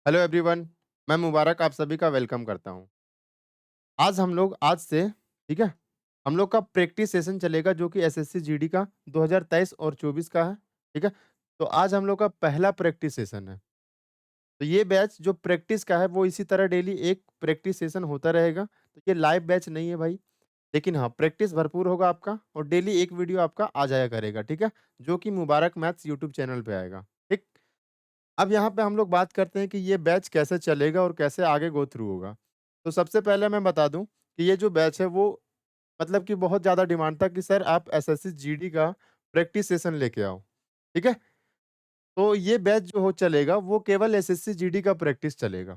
Hello everyone. मैं मुबारक आप सभी का वेलकम करता हूं। आज से ठीक है, हम लोग का प्रैक्टिस सेशन चलेगा जो कि एसएससी जीडी का 2023 और 24 का है। ठीक है, तो आज हम लोग का पहला प्रैक्टिस सेशन है। तो ये बैच जो प्रैक्टिस का है वो इसी तरह डेली एक प्रैक्टिस सेशन होता रहेगा। तो ये लाइव बैच नहीं है भाई, लेकिन हाँ प्रैक्टिस भरपूर होगा आपका और डेली एक वीडियो आपका आ जाया करेगा। ठीक है, जो कि मुबारक मैथ्स यूट्यूब चैनल पे आएगा। ठीक, अब यहाँ पे हम लोग बात करते हैं कि ये बैच कैसे चलेगा और कैसे आगे गो थ्रू होगा। तो सबसे पहले मैं बता दूँ कि ये जो बैच है वो मतलब कि बहुत ज़्यादा डिमांड था कि सर आप एसएससी जीडी का प्रैक्टिस सेशन लेके आओ। ठीक है? तो ये बैच जो हो चलेगा वो केवल एसएससी जीडी का प्रैक्टिस चलेगा।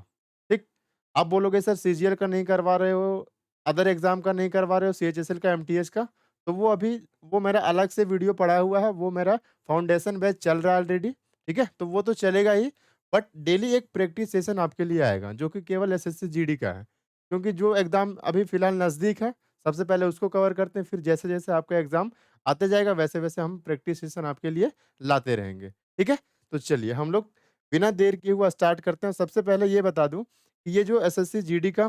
ठीक? आप बोलोगे सर सीजीएल का नहीं करवा रहे हो, अदर एग्ज़ाम का नहीं करवा रहे हो, सीएचएसएल का, एमटीएस का, तो वो मेरा अलग से वीडियो पड़ा हुआ है, वो मेरा फाउंडेशन बैच चल रहा है ऑलरेडी। ठीक है? तो वो तो चलेगा ही, बट डेली एक प्रैक्टिस सेशन आपके लिए आएगा जो कि केवल एसएससी जीडी का है। क्योंकि जो एग्ज़ाम अभी फ़िलहाल नज़दीक है, सबसे पहले उसको कवर करते हैं, फिर जैसे-जैसे आपका एग्ज़ाम आते जाएगा वैसे-वैसे हम प्रैक्टिस सेशन आपके लिए लाते रहेंगे। ठीक है? तो चलिए हम लोग बिना देर किए हुआ स्टार्ट करते हैं। सबसे पहले ये बता दूँ कि ये जो एसएससी जीडी का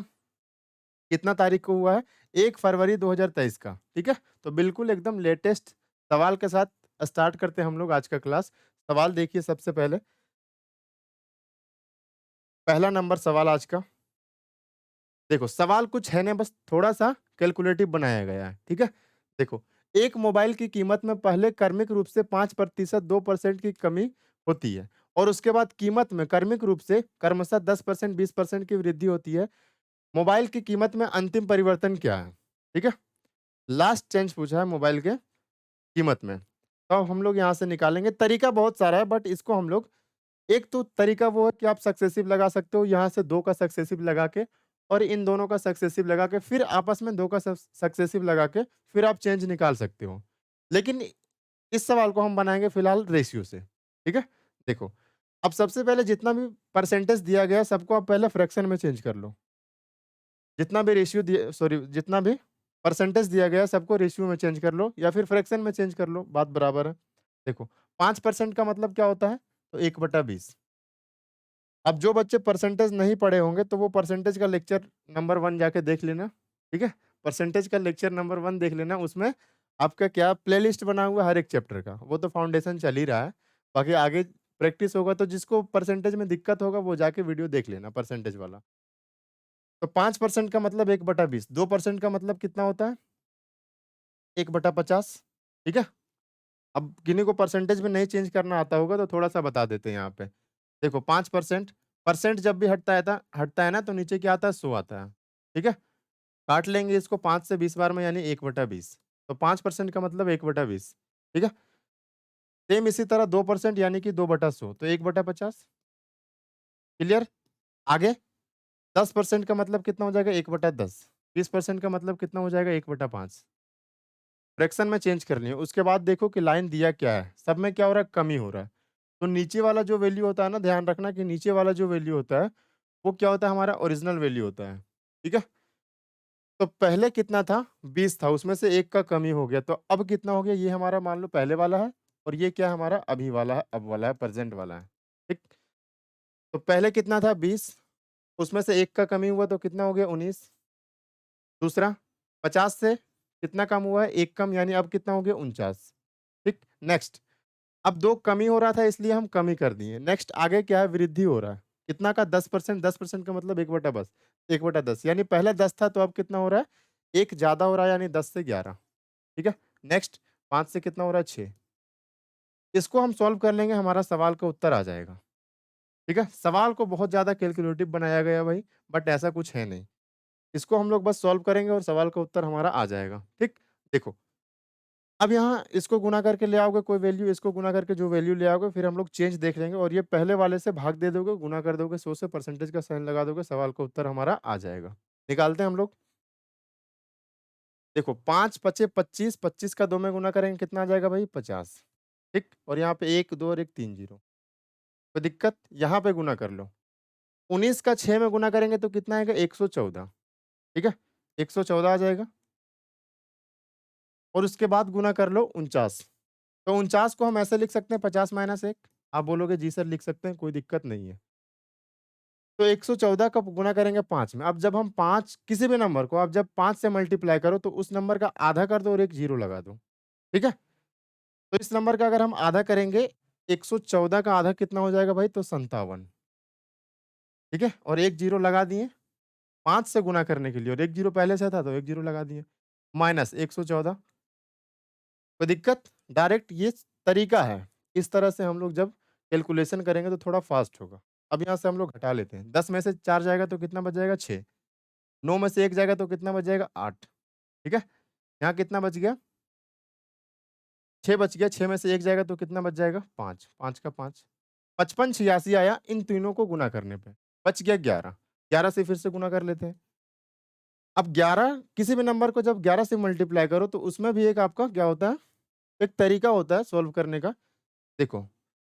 कितना तारीख को हुआ है? 1 फरवरी 2023 का, ठीक है? तो बिल्कुल एकदम लेटेस्ट सवाल के साथ स्टार्ट करते हैं हम लोग आज का क्लास। सवाल देखिए सबसे पहले, पहला नंबर सवाल आज का। देखो सवाल कुछ है नहीं, बस थोड़ा-सा कैलकुलेटिव बनाया गया है, ठीक है? देखो, एक मोबाइल की कीमत में पहले क्रमिक रूप से 5% 2% की कमी होती है और उसके बाद कीमत में क्रमिक रूप से क्रमशः 10% 20% की वृद्धि होती है। मोबाइल की कीमत में अंतिम परिवर्तन क्या है? ठीक है? लास्ट चेंज पूछा है मोबाइल के कीमत में। तो अब हम लोग यहाँ से निकालेंगे, तरीका बहुत सारा है बट इसको हम लोग, एक तो तरीका वो है कि आप सक्सेसिव लगा सकते हो, यहाँ से 2 का सक्सेसिव लगा के और इन दोनों का सक्सेसिव लगा के फिर आपस में 2 का सक्सेसिव लगा के फिर आप चेंज निकाल सकते हो। लेकिन इस सवाल को हम बनाएँगे फिलहाल रेशियो से, ठीक है? देखो, अब सबसे पहले जितना भी परसेंटेज दिया गया है सबको आप पहले फ्रैक्शन में चेंज कर लो। जितना भी परसेंटेज दिया गया है सबको रेशियो में चेंज कर लो या फिर फ्रैक्शन में चेंज कर लो, बात बराबर है। देखो, 5% का मतलब क्या होता है? तो 1/20। अब जो बच्चे परसेंटेज नहीं पढ़े होंगे तो वो परसेंटेज का लेक्चर नंबर 1 जाके देख लेना, ठीक है? परसेंटेज का लेक्चर नंबर 1 देख लेना, उसमें आपका क्या प्लेलिस्ट बना हुआ है हर एक चैप्टर का, वो तो फाउंडेशन चल ही रहा है। बाकी आगे प्रैक्टिस होगा तो जिसको परसेंटेज में दिक्कत होगा वो जाके वीडियो देख लेना परसेंटेज वाला। तो 5% का मतलब 1/20, 2% का मतलब कितना होता है? 1/50, ठीक है? अब किन्हीं को परसेंटेज में नहीं चेंज करना आता होगा तो थोड़ा-सा बता देते हैं यहाँ पे। देखो 5%, परसेंट जब भी हटता है ना तो नीचे क्या आता है? 100 आता है, ठीक है? काट लेंगे इसको 5 से 20 बार में यानी 1/20, तो 5% का मतलब 1/20, ठीक है? सेम इसी तरह 2% यानी कि 2/100 तो 1/50, क्लियर? आगे 10% का मतलब कितना हो जाएगा? 1/10, 20% का मतलब कितना हो जाएगा? 1/5। फ्रैक्शन में चेंज करनी है। उसके बाद देखो कि लाइन दिया क्या है, सब में क्या हो रहा है? कमी हो रहा है। तो नीचे वाला जो वैल्यू होता है ना, ध्यान रखना कि नीचे वाला जो वैल्यू होता है, वो क्या होता है? हमारा ओरिजिनल वैल्यू होता है, ठीक है? तो पहले कितना था? 20 था, उसमें से 1 का कमी हो गया, तो अब कितना हो गया? ये हमारा मान लो पहले वाला है और ये क्या है हमारा? अभी वाला है, अब वाला है, प्रेज़ेंट वाला है, ठीक? तो पहले कितना था? 20, उसमें से 1 का कमी हुआ तो कितना हो गया? 19। दूसरा 50 से कितना कम हुआ है? 1 कम यानी अब कितना हो गया? 49, ठीक? नेक्स्ट, अब 2 कमी हो रहा था इसलिए हम कमी कर दिए। नेक्स्ट आगे क्या है? वृद्धि हो रहा है। कितना का? 10%, 10% का मतलब 1/10, 1/10 यानी पहले 10 था तो अब कितना हो रहा है? 1 ज़्यादा हो रहा है यानी 10 से 11, ठीक है? नेक्स्ट 5 से कितना हो रहा है? 6। इसको हम सॉल्व कर लेंगे, हमारा सवाल का उत्तर आ जाएगा, ठीक है? सवाल को बहुत ज़्यादा कैलकुलेटिव बनाया गया है भाई, बट ऐसा कुछ है नहीं। इसको हम लोग बस सॉल्व करेंगे और सवाल का उत्तर हमारा आ जाएगा, ठीक? देखो, अब यहाँ इसको गुणा करके ले आओगे कोई वैल्यू, इसको गुणा करके जो वैल्यू ले आओगे फिर हम लोग चेंज देख लेंगे और ये पहले वाले से भाग दे दोगे, गुणा कर दोगे 100 से, परसेंटेज का साइन लगा दोगे, सवाल का उत्तर हमारा आ जाएगा। निकालते हैं हम लोग। देखो 5 पचे 25, 25 का 2 में गुणा करेंगे कितना आ जाएगा भाई? 50, ठीक? और यहाँ पे 1 2 और 1 3 जीरो। कोई दिक्कत? यहाँ पे गुणा कर लो। 19 का 6 में गुणा करेंगे तो कितना आएगा? 114, ठीक है? 114 आ जाएगा और उसके बाद गुणा कर लो 49। तो 49 को हम ऐसे लिख सकते हैं 50 - 1। आप बोलोगे जी सर लिख सकते हैं, कोई दिक्कत नहीं है। तो 114 का गुना करेंगे 5 में। अब जब हम 5 किसी भी नंबर को आप जब 5 से मल्टीप्लाई करो तो उस नंबर का आधा कर दो और एक ज़ीरो लगा दो। ठीक है? तो इस नंबर का अगर हम आधा करेंगे, 114 का आधा कितना हो जाएगा भाई? तो 57। ठीक है? और एक ज़ीरो लगा दिए 5 से गुना करने के लिए और एक ज़ीरो पहले से था तो एक ज़ीरो लगा दिए। माइनस 114। कोई दिक्कत? डायरेक्ट ये तरीका है। इस तरह से हम लोग जब कैलकुलेशन करेंगे तो थोड़ा फ़ास्ट होगा। अब यहाँ से हम लोग घटा लेते हैं। 10 में से 4 जाएगा तो कितना बच जाएगा? 6। 9 में से 1 जाएगा तो कितना बच जाएगा? 8। ठीक है? यहाँ कितना बच गया? 6 बच गया, 6 में से 1 जाएगा तो कितना बच जाएगा? 5, 5 का 5। 55 86 आया इन तीनों को गुना करने पे, बच गया 11। 11 से फिर से गुना कर लेते हैं। अब 11 किसी भी नंबर को जब 11 से मल्टीप्लाई करो तो उसमें भी एक आपका क्या होता है, एक तरीका होता है सॉल्व करने का। देखो,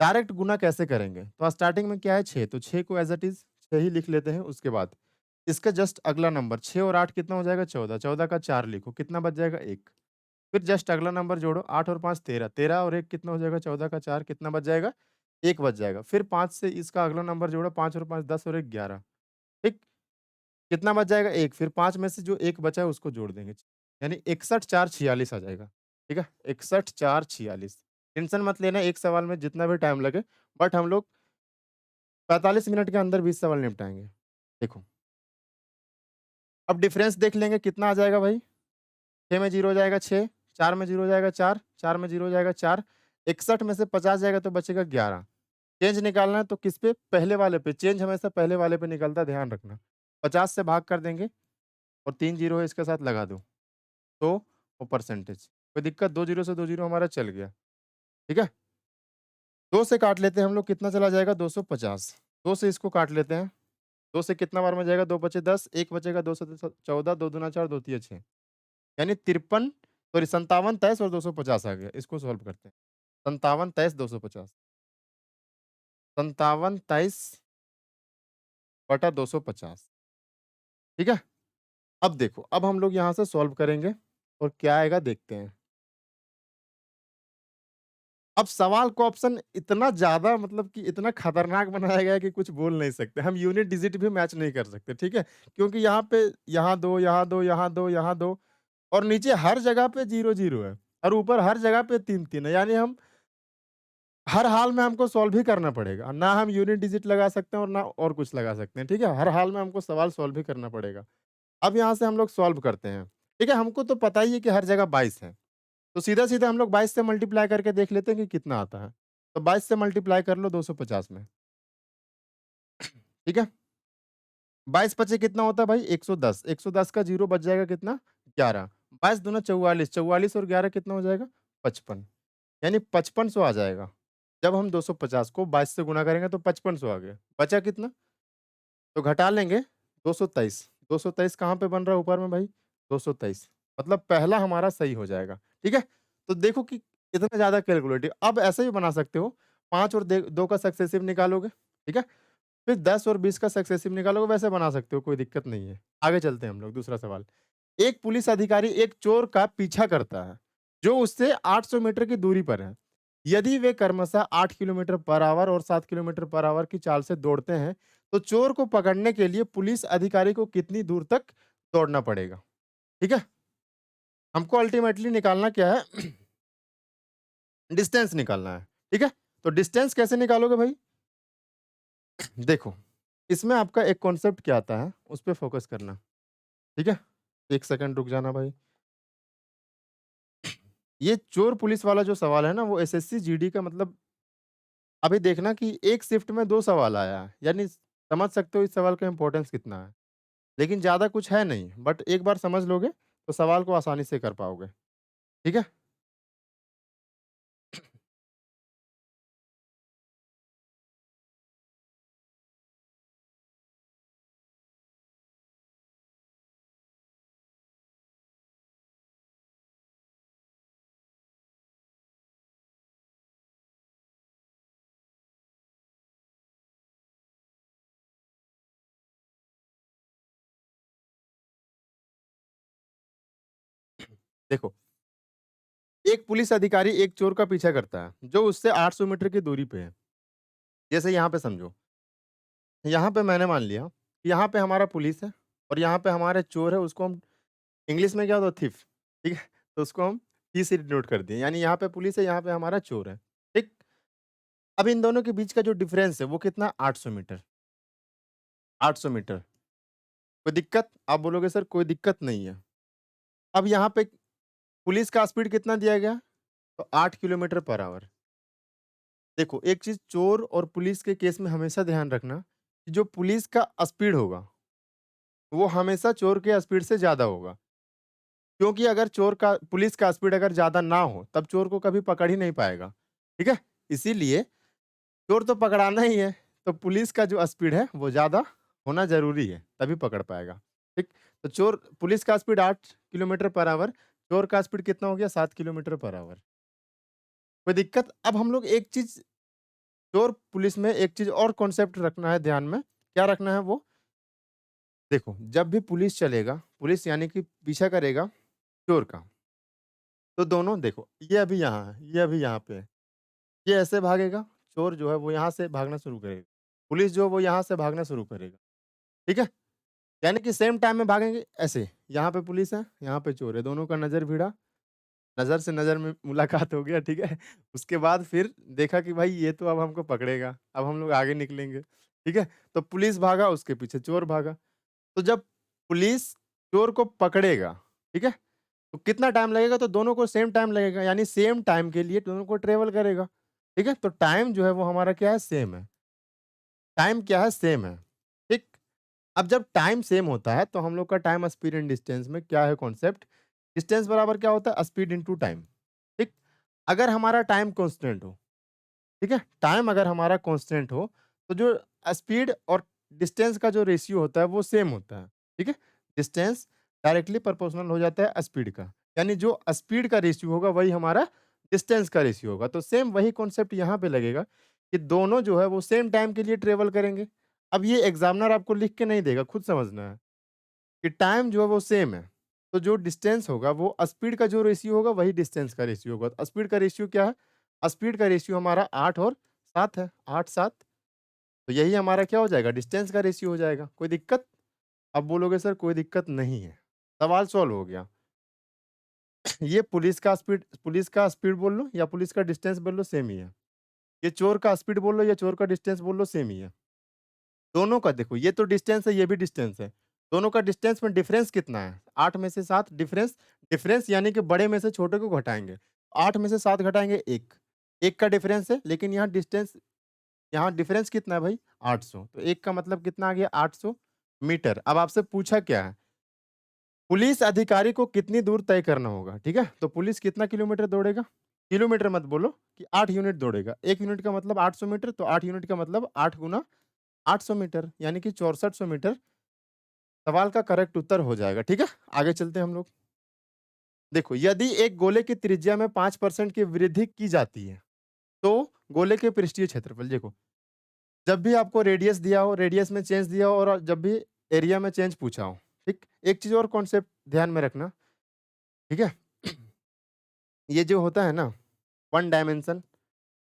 डायरेक्ट गुना कैसे करेंगे? तो स्टार्टिंग में क्या है 6 तो 6 को एज़ इट इज़ 6 ही लिख लेते हैं। उसके बाद इसका जस्ट अगला नंबर 6 और 8 कितना हो जाएगा? 14, 14 का 4 लिखो, कितना बच जाएगा? 1। फिर जस्ट अगला नंबर जोड़ो 8 और 5 13, 13 और 1 कितना हो जाएगा? 14 का 4 कितना बच जाएगा? 1 बच जाएगा। फिर 5 से इसका अगला नंबर जोड़ो 5 और 5 10 और 1 11, ठीक? कितना बच जाएगा? 1 फिर 5 में से जो 1 बचा है उसको जोड़ देंगे। यानी 61 4 46 आ जाएगा। ठीक है? 61 4 46। टेंशन मत लेना एक सवाल में जितना भी टाइम लगे, बट हम लोग 45 मिनट के अंदर 20 सवाल निपटाएँगे। देखो, अब डिफरेंस देख लेंगे कितना आ जाएगा भाई? 6 में 0 जाएगा 6, 4 में 0 जाएगा 4, 4 में 0 जाएगा 4, 61 में से 50 जाएगा तो बचेगा 11। चेंज निकालना है तो किस पे? पहले वाले पे, चेंज हमेशा पहले वाले पे निकलता है, ध्यान रखना। 50 से भाग कर देंगे और 3 जीरो है इसके साथ लगा दो, तो वो परसेंटेज। कोई दिक्कत? 2 जीरो से 2 जीरो हमारा चल गया, ठीक है? 2 से काट लेते हैं हम लोग कितना चला जाएगा? 250। 2 से इसको काट लेते हैं, 2 से कितना बार में जाएगा? 2 बचे 10, 1 बचेगा 2 से 14, 2 दूना 4, 2 तिया 6। यानी 53 सॉरी 57 23 और 250 आ गया। इसको सॉल्व करते हैं। 57 23 250, 57 23 बटा 250, ठीक है? अब देखो, अब हम लोग यहाँ से सॉल्व करेंगे और क्या आएगा देखते हैं। अब सवाल का ऑप्शन इतना ज़्यादा मतलब कि इतना खतरनाक बनाया गया है कि कुछ बोल नहीं सकते। हम यूनिट डिजिट भी मैच नहीं कर सकते, ठीक है? क्योंकि यहाँ पे यहाँ 2, यहाँ 2, यहाँ 2, यहाँ 2 और नीचे हर जगह पे 0-0 है और ऊपर हर जगह पे 3-3 है। यानी हम हर हाल में हमको सॉल्व ही करना पड़ेगा। ना हम यूनिट डिजिट लगा सकते हैं और ना और कुछ लगा सकते हैं, ठीक है? हर हाल में हमको सवाल सॉल्व ही करना पड़ेगा। अब यहाँ से हम लोग सॉल्व करते हैं, ठीक है? हमको तो पता ही है कि हर जगह 22 है। तो सीधा-सीधा हम लोग 22 से मल्टीप्लाई करके देख लेते हैं कि कितना आता है। तो 22 से मल्टीप्लाई कर लो 250 में, ठीक है? 22 पचे कितना होता है भाई? 110, 110 का 0 बच जाएगा कितना? 11, 22 दूना 44, 44 और 11 कितना हो जाएगा? 55, यानी 5500 आ जाएगा। जब हम 250 को 22 से गुणा करेंगे तो 5500 आ गया। बचा कितना? तो घटा लेंगे 223, 223 कहाँ पे बन रहा है ऊपर में भाई? 223 मतलब पहला हमारा सही हो जाएगा, ठीक है? तो देखो कि इतना ज़्यादा कैलकुलेटिव अब ऐसे भी बना सकते हो, 5 और दे 2 का सक्सेसिव निकालोगे, ठीक है? फिर 10 और 20 का सक्सेसिव निकालोगे, वैसे बना सकते हो, कोई दिक्कत नहीं है। आगे चलते हैं हम लोग दूसरा सवाल। एक पुलिस अधिकारी एक चोर का पीछा करता है, जो उससे 800 मीटर की दूरी पर है। यदि वे क्रमशः 8 किलोमीटर पर आवर और 7 किलोमीटर पर आवर की चाल से दौड़ते हैं, तो चोर को पकड़ने के लिए पुलिस अधिकारी को कितनी दूर तक दौड़ना पड़ेगा? ठीक है? हमको अल्टीमेटली निकालना क्या है? डिस्टेंस निकालना है, ठीक है? तो डिस्टेंस कैसे निकालोगे भाई? देखो, इसमें आपका एक कॉन्सेप्ट क्या आता है, उस पे फोकस करना, ठीक है? 1 सेकंड रुक जाना भाई। ये चोर पुलिस वाला जो सवाल है ना, वो एसएससी जीडी का मतलब अभी देखना कि एक शिफ्ट में 2 सवाल आया है, यानी समझ सकते हो इस सवाल का इम्पोर्टेंस कितना है। लेकिन ज़्यादा कुछ है नहीं, बट एक बार समझ लोगे, तो सवाल को आसानी से कर पाओगे, ठीक है? देखो, एक पुलिस अधिकारी एक चोर का पीछा करता है, जो उससे 800 मीटर की दूरी पे है। जैसे यहाँ पे समझो, यहाँ पे मैंने मान लिया कि यहाँ पे हमारा पुलिस है और यहाँ पे हमारा चोर है, उसको हम इंग्लिश में क्या होता है थीफ, ठीक है? तो उसको हम टी से डिनोट कर दिए, यानी यहाँ पे पुलिस है, यहाँ पे हमारा चोर है, ठीक? अब इन दोनों के बीच का जो डिफरेंस है वो कितना 800 मीटर, 800 मीटर। कोई दिक्कत? आप बोलोगे सर कोई दिक्कत नहीं है। अब यहाँ पे पुलिस का स्पीड कितना दिया गया? तो 8 किलोमीटर पर आवर। देखो, एक चीज़ चोर और पुलिस के केस में हमेशा ध्यान रखना कि जो पुलिस का स्पीड होगा, वो हमेशा चोर के स्पीड से ज़्यादा होगा। क्योंकि अगर चोर का पुलिस का स्पीड अगर ज़्यादा ना हो, तब चोर को कभी पकड़ ही नहीं पाएगा, ठीक है? इसीलिए चोर तो पकड़ाना ही है, तो पुलिस का जो स्पीड है, वो ज़्यादा होना ज़रूरी है, तभी पकड़ पाएगा, ठीक? तो चोर पुलिस का स्पीड 8 किलोमीटर पर आवर, चोर का स्पीड कितना हो गया 7 किलोमीटर पर आवर। कोई दिक्कत? अब हम लोग एक चीज़ चोर पुलिस में एक चीज़ और कॉन्सेप्ट रखना है ध्यान में, क्या रखना है वो? देखो, जब भी पुलिस चलेगा, पुलिस यानी कि पीछा करेगा चोर का, तो दोनों देखो, ये अभी यहाँ है, ये अभी यहाँ पे है। ये ऐसे भागेगा, चोर जो है वो यहाँ से भागना शुरू करेगा। पुलिस जो है वो यहाँ से भागना शुरू करेगा, ठीक है? यानी कि सेम टाइम में भागेंगे ऐसे, यहाँ पे पुलिस है, यहाँ पे चोर है, दोनों का नज़र भिड़ा, नज़र से नज़र में मुलाकात हो गया, ठीक है? उसके बाद फिर देखा कि भाई ये तो अब हमको पकड़ेगा, अब हम लोग आगे निकलेंगे, ठीक है? तो पुलिस भागा, उसके पीछे चोर भागा। तो जब पुलिस चोर को पकड़ेगा, ठीक है? तो कितना टाइम लगेगा? तो दोनों को सेम टाइम लगेगा, यानी सेम टाइम के लिए दोनों को ट्रैवल करेगा, ठीक है? तो टाइम जो है वो हमारा क्या है? सेम है। टाइम क्या है? सेम है, ठीक? अब जब टाइम सेम होता है, तो हम लोग का टाइम, स्पीड एंड डिस्टेंस में क्या है कॉन्सेप्ट? डिस्टेंस बराबर क्या होता है? स्पीड इंटू टाइम, ठीक? अगर हमारा टाइम कांस्टेंट हो, ठीक है? टाइम अगर हमारा कांस्टेंट हो, तो जो स्पीड और डिस्टेंस का जो रेशियो होता है, वो सेम होता है, ठीक है? डिस्टेंस डायरेक्टली प्रोपोर्शनल हो जाता है स्पीड का, यानी जो स्पीड का रेशियो होगा, वही हमारा डिस्टेंस का रेशियो होगा। तो सेम वही कॉन्सेप्ट यहाँ पे लगेगा कि दोनों जो है, वो सेम टाइम के लिए ट्रैवल करेंगे। अब ये एग्ज़ामिनर आपको लिख के नहीं देगा, खुद समझना है कि टाइम जो है वो सेम है, तो जो डिस्टेंस होगा, वो स्पीड का जो रेशियो होगा, वही डिस्टेंस का रेशियो होगा। तो स्पीड का रेशियो क्या है? स्पीड का रेशियो हमारा 8 और 7 है, 8-7, तो यही हमारा क्या हो जाएगा? डिस्टेंस का रेशियो हो जाएगा। कोई दिक्कत? अब बोलोगे सर कोई दिक्कत नहीं है, सवाल सॉल्व हो गया। ये पुलिस का स्पीड बोल लो या पुलिस का डिस्टेंस बोल लो, सेम ही है। ये चोर का स्पीड बोल लो या चोर का डिस्टेंस बोल लो, सेम ही है। दोनों का देखो, ये तो डिस्टेंस है, ये भी डिस्टेंस है। दोनों का डिस्टेंस में डिफरेंस कितना है? 8 में से 7 डिफरेंस, डिफरेंस यानी कि बड़े में से छोटे को घटाएँगे। 8 में से 7 घटाएँगे 1, 1 का डिफरेंस है, लेकिन यहाँ डिस्टेंस, यहाँ डिफरेंस कितना है भाई? 800, तो 1 का मतलब कितना आ गया? 800 मीटर। अब आपसे पूछा क्या है? पुलिस अधिकारी को कितनी दूर तय करना होगा, ठीक है? तो पुलिस कितना किलोमीटर दौड़ेगा? किलोमीटर मत बोलो कि 8 यूनिट दौड़ेगा। 1 यूनिट का मतलब 800 मीटर, तो 8 यूनिट का मतलब 8 गुना 800 मीटर, यानी कि 6400 मीटर सवाल का करेक्ट उत्तर हो जाएगा, ठीक है? आगे चलते हैं हम लोग। देखो, यदि एक गोले की त्रिज्या में 5% की वृद्धि की जाती है, तो गोले के पृष्ठीय क्षेत्रफल देखो, जब भी आपको रेडियस दिया हो, रेडियस में चेंज दिया हो और जब भी एरिया में चेंज पूछा हो, ठीक? एक चीज़ और कॉन्सेप्ट ध्यान में रखना, ठीक है? ये जो होता है ना, 1 डायमेंशन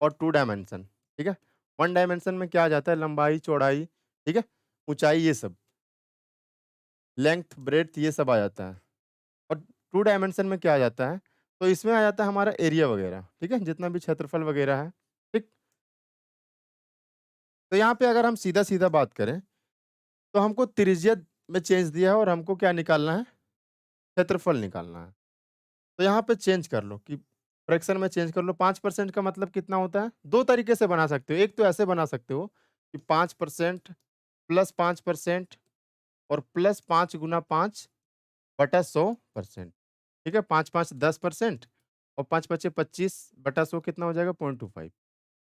और 2 डायमेंशन, ठीक है? 1 डायमेंशन में क्या आ जाता है? लंबाई, चौड़ाई, ठीक है? ऊँचाई, ये सब, लेंथ, ब्रेड्थ, ये सब आ जाता है। और 2 डायमेंशन में क्या आ जाता है? तो इसमें आ जाता है हमारा एरिया वगैरह, ठीक है? जितना भी क्षेत्रफल वगैरह है, ठीक? तो यहाँ पे अगर हम सीधा-सीधा बात करें, तो हमको त्रिज्या में चेंज दिया है और हमको क्या निकालना है? क्षेत्रफल निकालना है। तो यहाँ पे चेंज कर लो कि फ्रैक्शन में चेंज कर लो, 5% का मतलब कितना होता है? 2 तरीके से बना सकते हो। एक तो ऐसे बना सकते हो कि 5% प्लस 5% और प्लस 5 गुना 5 बटा 100%, ठीक है? 5-5 10% और 5 पचे 25 बटा 100 कितना हो जाएगा? 0.25,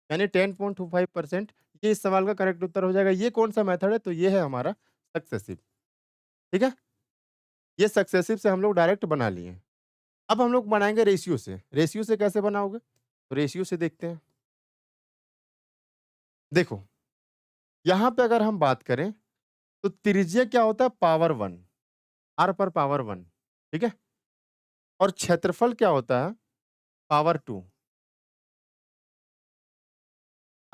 यानी 10.25%, ये इस सवाल का करेक्ट उत्तर हो जाएगा। ये कौन-सा मेथड है? तो ये है हमारा सक्सेसिव, ठीक है? ये सक्सेसिव से हम लोग डायरेक्ट बना लिए। अब हम लोग बनाएँगे रेशियो से। रेशियो से कैसे बनाओगे? तो रेशियो से देखते हैं। देखो, यहाँ पे अगर हम बात करें, तो त्रिज्या क्या होता है? पावर 1, r पर पावर 1, ठीक है? और क्षेत्रफल क्या होता है? पावर 2,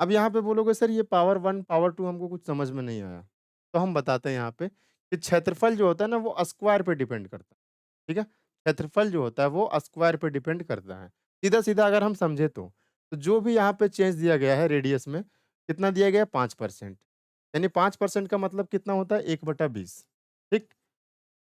अब यहाँ पे बोलोगे सर ये पावर 1 पावर 2 हमको कुछ समझ में नहीं आया। तो हम बताते हैं यहाँ पे कि क्षेत्रफल जो होता है ना वो स्क्वायर पे डिपेंड करता है। ठीक है? क्षेत्रफल जो होता है वो स्क्वायर पे डिपेंड करता है। सीधा-सीधा अगर हम समझे तो। तो जो भी यहाँ पे चेंज दिया गया है रेडियस में, कितना दिया गया है 5%। यानी 5% का मतलब कितना होता है 1/20। ठीक?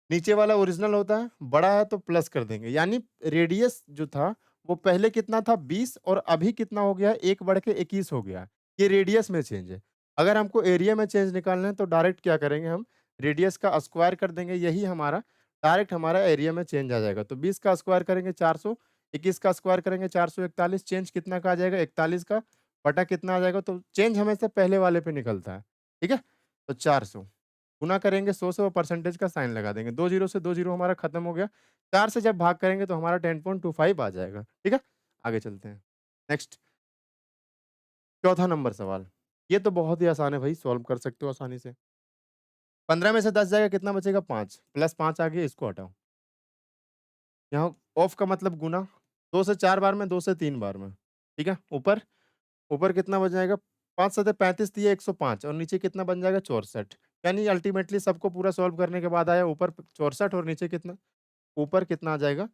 नीचे वाला ओरिजिनल होता है, बड़ा है तो प्लस कर देंगे। यानी रेडियस जो था, वो पहले कितना था 20 और अभी कितना हो गया है 1 बढ़ के 21 हो गया है। ये रेडियस में चेंज है। अगर हमको एरिया में चेंज निकालना है तो डायरेक्ट क्या करेंगे हम, रेडियस का स्क्वायर कर देंगे, यही हमारा डायरेक्ट हमारा एरिया में चेंज आ जाएगा। तो 20 का स्क्वायर करेंगे 400, 21 का स्क्वायर करेंगे 441, चेंज कितना का आ जाएगा 41 का, बटा कितना आ जाएगा, तो चेंज हमेशा पहले वाले पे निकलता है। ठीक है? तो 400 गुना करेंगे 100 से और परसेंटेज का साइन लगा देंगे। 2 जीरो से 2 जीरो हमारा खत्म हो गया। 4 से जब भाग करेंगे तो हमारा 10.25 आ जाएगा। ठीक है? आगे चलते हैं। नेक्स्ट चौथा नंबर सवाल। ये तो बहुत ही आसान है भई, सॉल्व कर सकते हो आसानी से। 15 में से 10 जाएगा कितना बचेगा 5, प्लस 5 आ गया, इसको हटाओ। यहाँ ऑफ का मतलब गुना, 2 से 4 बार में, 2 से 3 बार में। ठीक है? ऊपर ऊपर कितना बच जाएगा, 5 सत्ते 35 दिए 105 और नीचे कितना बन जाएगा 64। यानी अल्टीमेटली सबको पूरा सॉल्व करने के बाद आया ऊपर 64 और नीचे कितना, ऊपर कितना आ जाएगा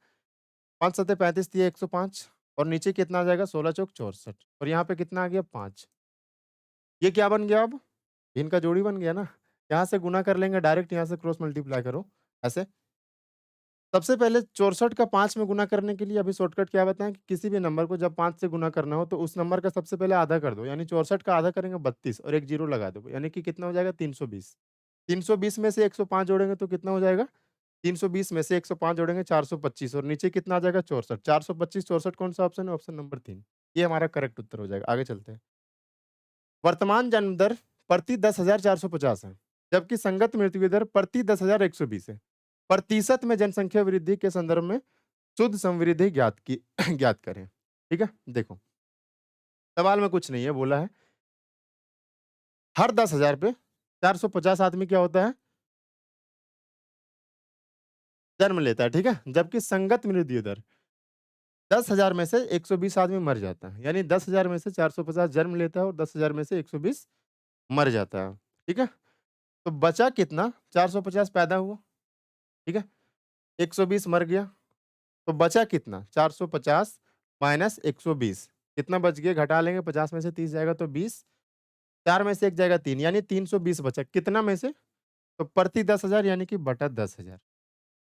5 सत्ते 35 दिए 105 और नीचे कितना आ जाएगा 16 चौक 64 और यहाँ पे कितना आ गया 5। ये क्या बन गया अब? इनका जोड़ी बन गया ना। यहाँ से गुना कर लेंगे डायरेक्ट, यहाँ से क्रॉस मल्टीप्लाई करो ऐसे। सबसे पहले 64 का 5 में गुना करने के लिए अभी शॉर्टकट क्या बताएँ कि किसी भी नंबर को जब 5 से गुना करना हो तो उस नंबर का सबसे पहले आधा कर दो। यानी 64 का आधा करेंगे 32 और एक जीरो लगा दो। यानी कि कितना हो जाएगा 320। 320 में से 105 जोड़ेंगे तो कितना हो जाएगा? 320 में से 105 जोड़ेंगे 425 और नीचे कितना आ जाएगा 64। 425 64 कौन-सा ऑप्शन है? Option number 3। ये हमारा करेक्ट उत्तर हो जाएगा। आगे चलते हैं। वर्तमान जन्म दर प्रति 10,450 है, जबकि संगत मृत्यु दर प्रति 10,120 है। प्रतिशत में जनसंख्या वृद्धि के संदर्भ में शुद्ध समवृद्धि ज्ञात की ज्ञात करें। ठीक है? देखो, सवाल में कुछ नहीं है, बोला है हर 10,000 पे 450 आदमी क्या होता है? जन्म लेता है, ठीक है? जबकि संगत मृत्यु दर 10,000 में से 120 आदमी मर जाता है। यानी 10,000 में से 450 जन्म लेता है और 10,000 में से 120 मर जाता है। ठीक है? तो बचा कितना? 450 पैदा हुआ, ठीक है? 120 मर गया, तो बचा कितना? 450 माइनस 120 कितना बच गया? घटा लेंगे, 50 में से 30 जाएगा तो 20, 4 में से 1 जाएगा 3 यानी 320 बचा। कितना में से? तो प्रति 10,000 यानी कि बटा 10,000।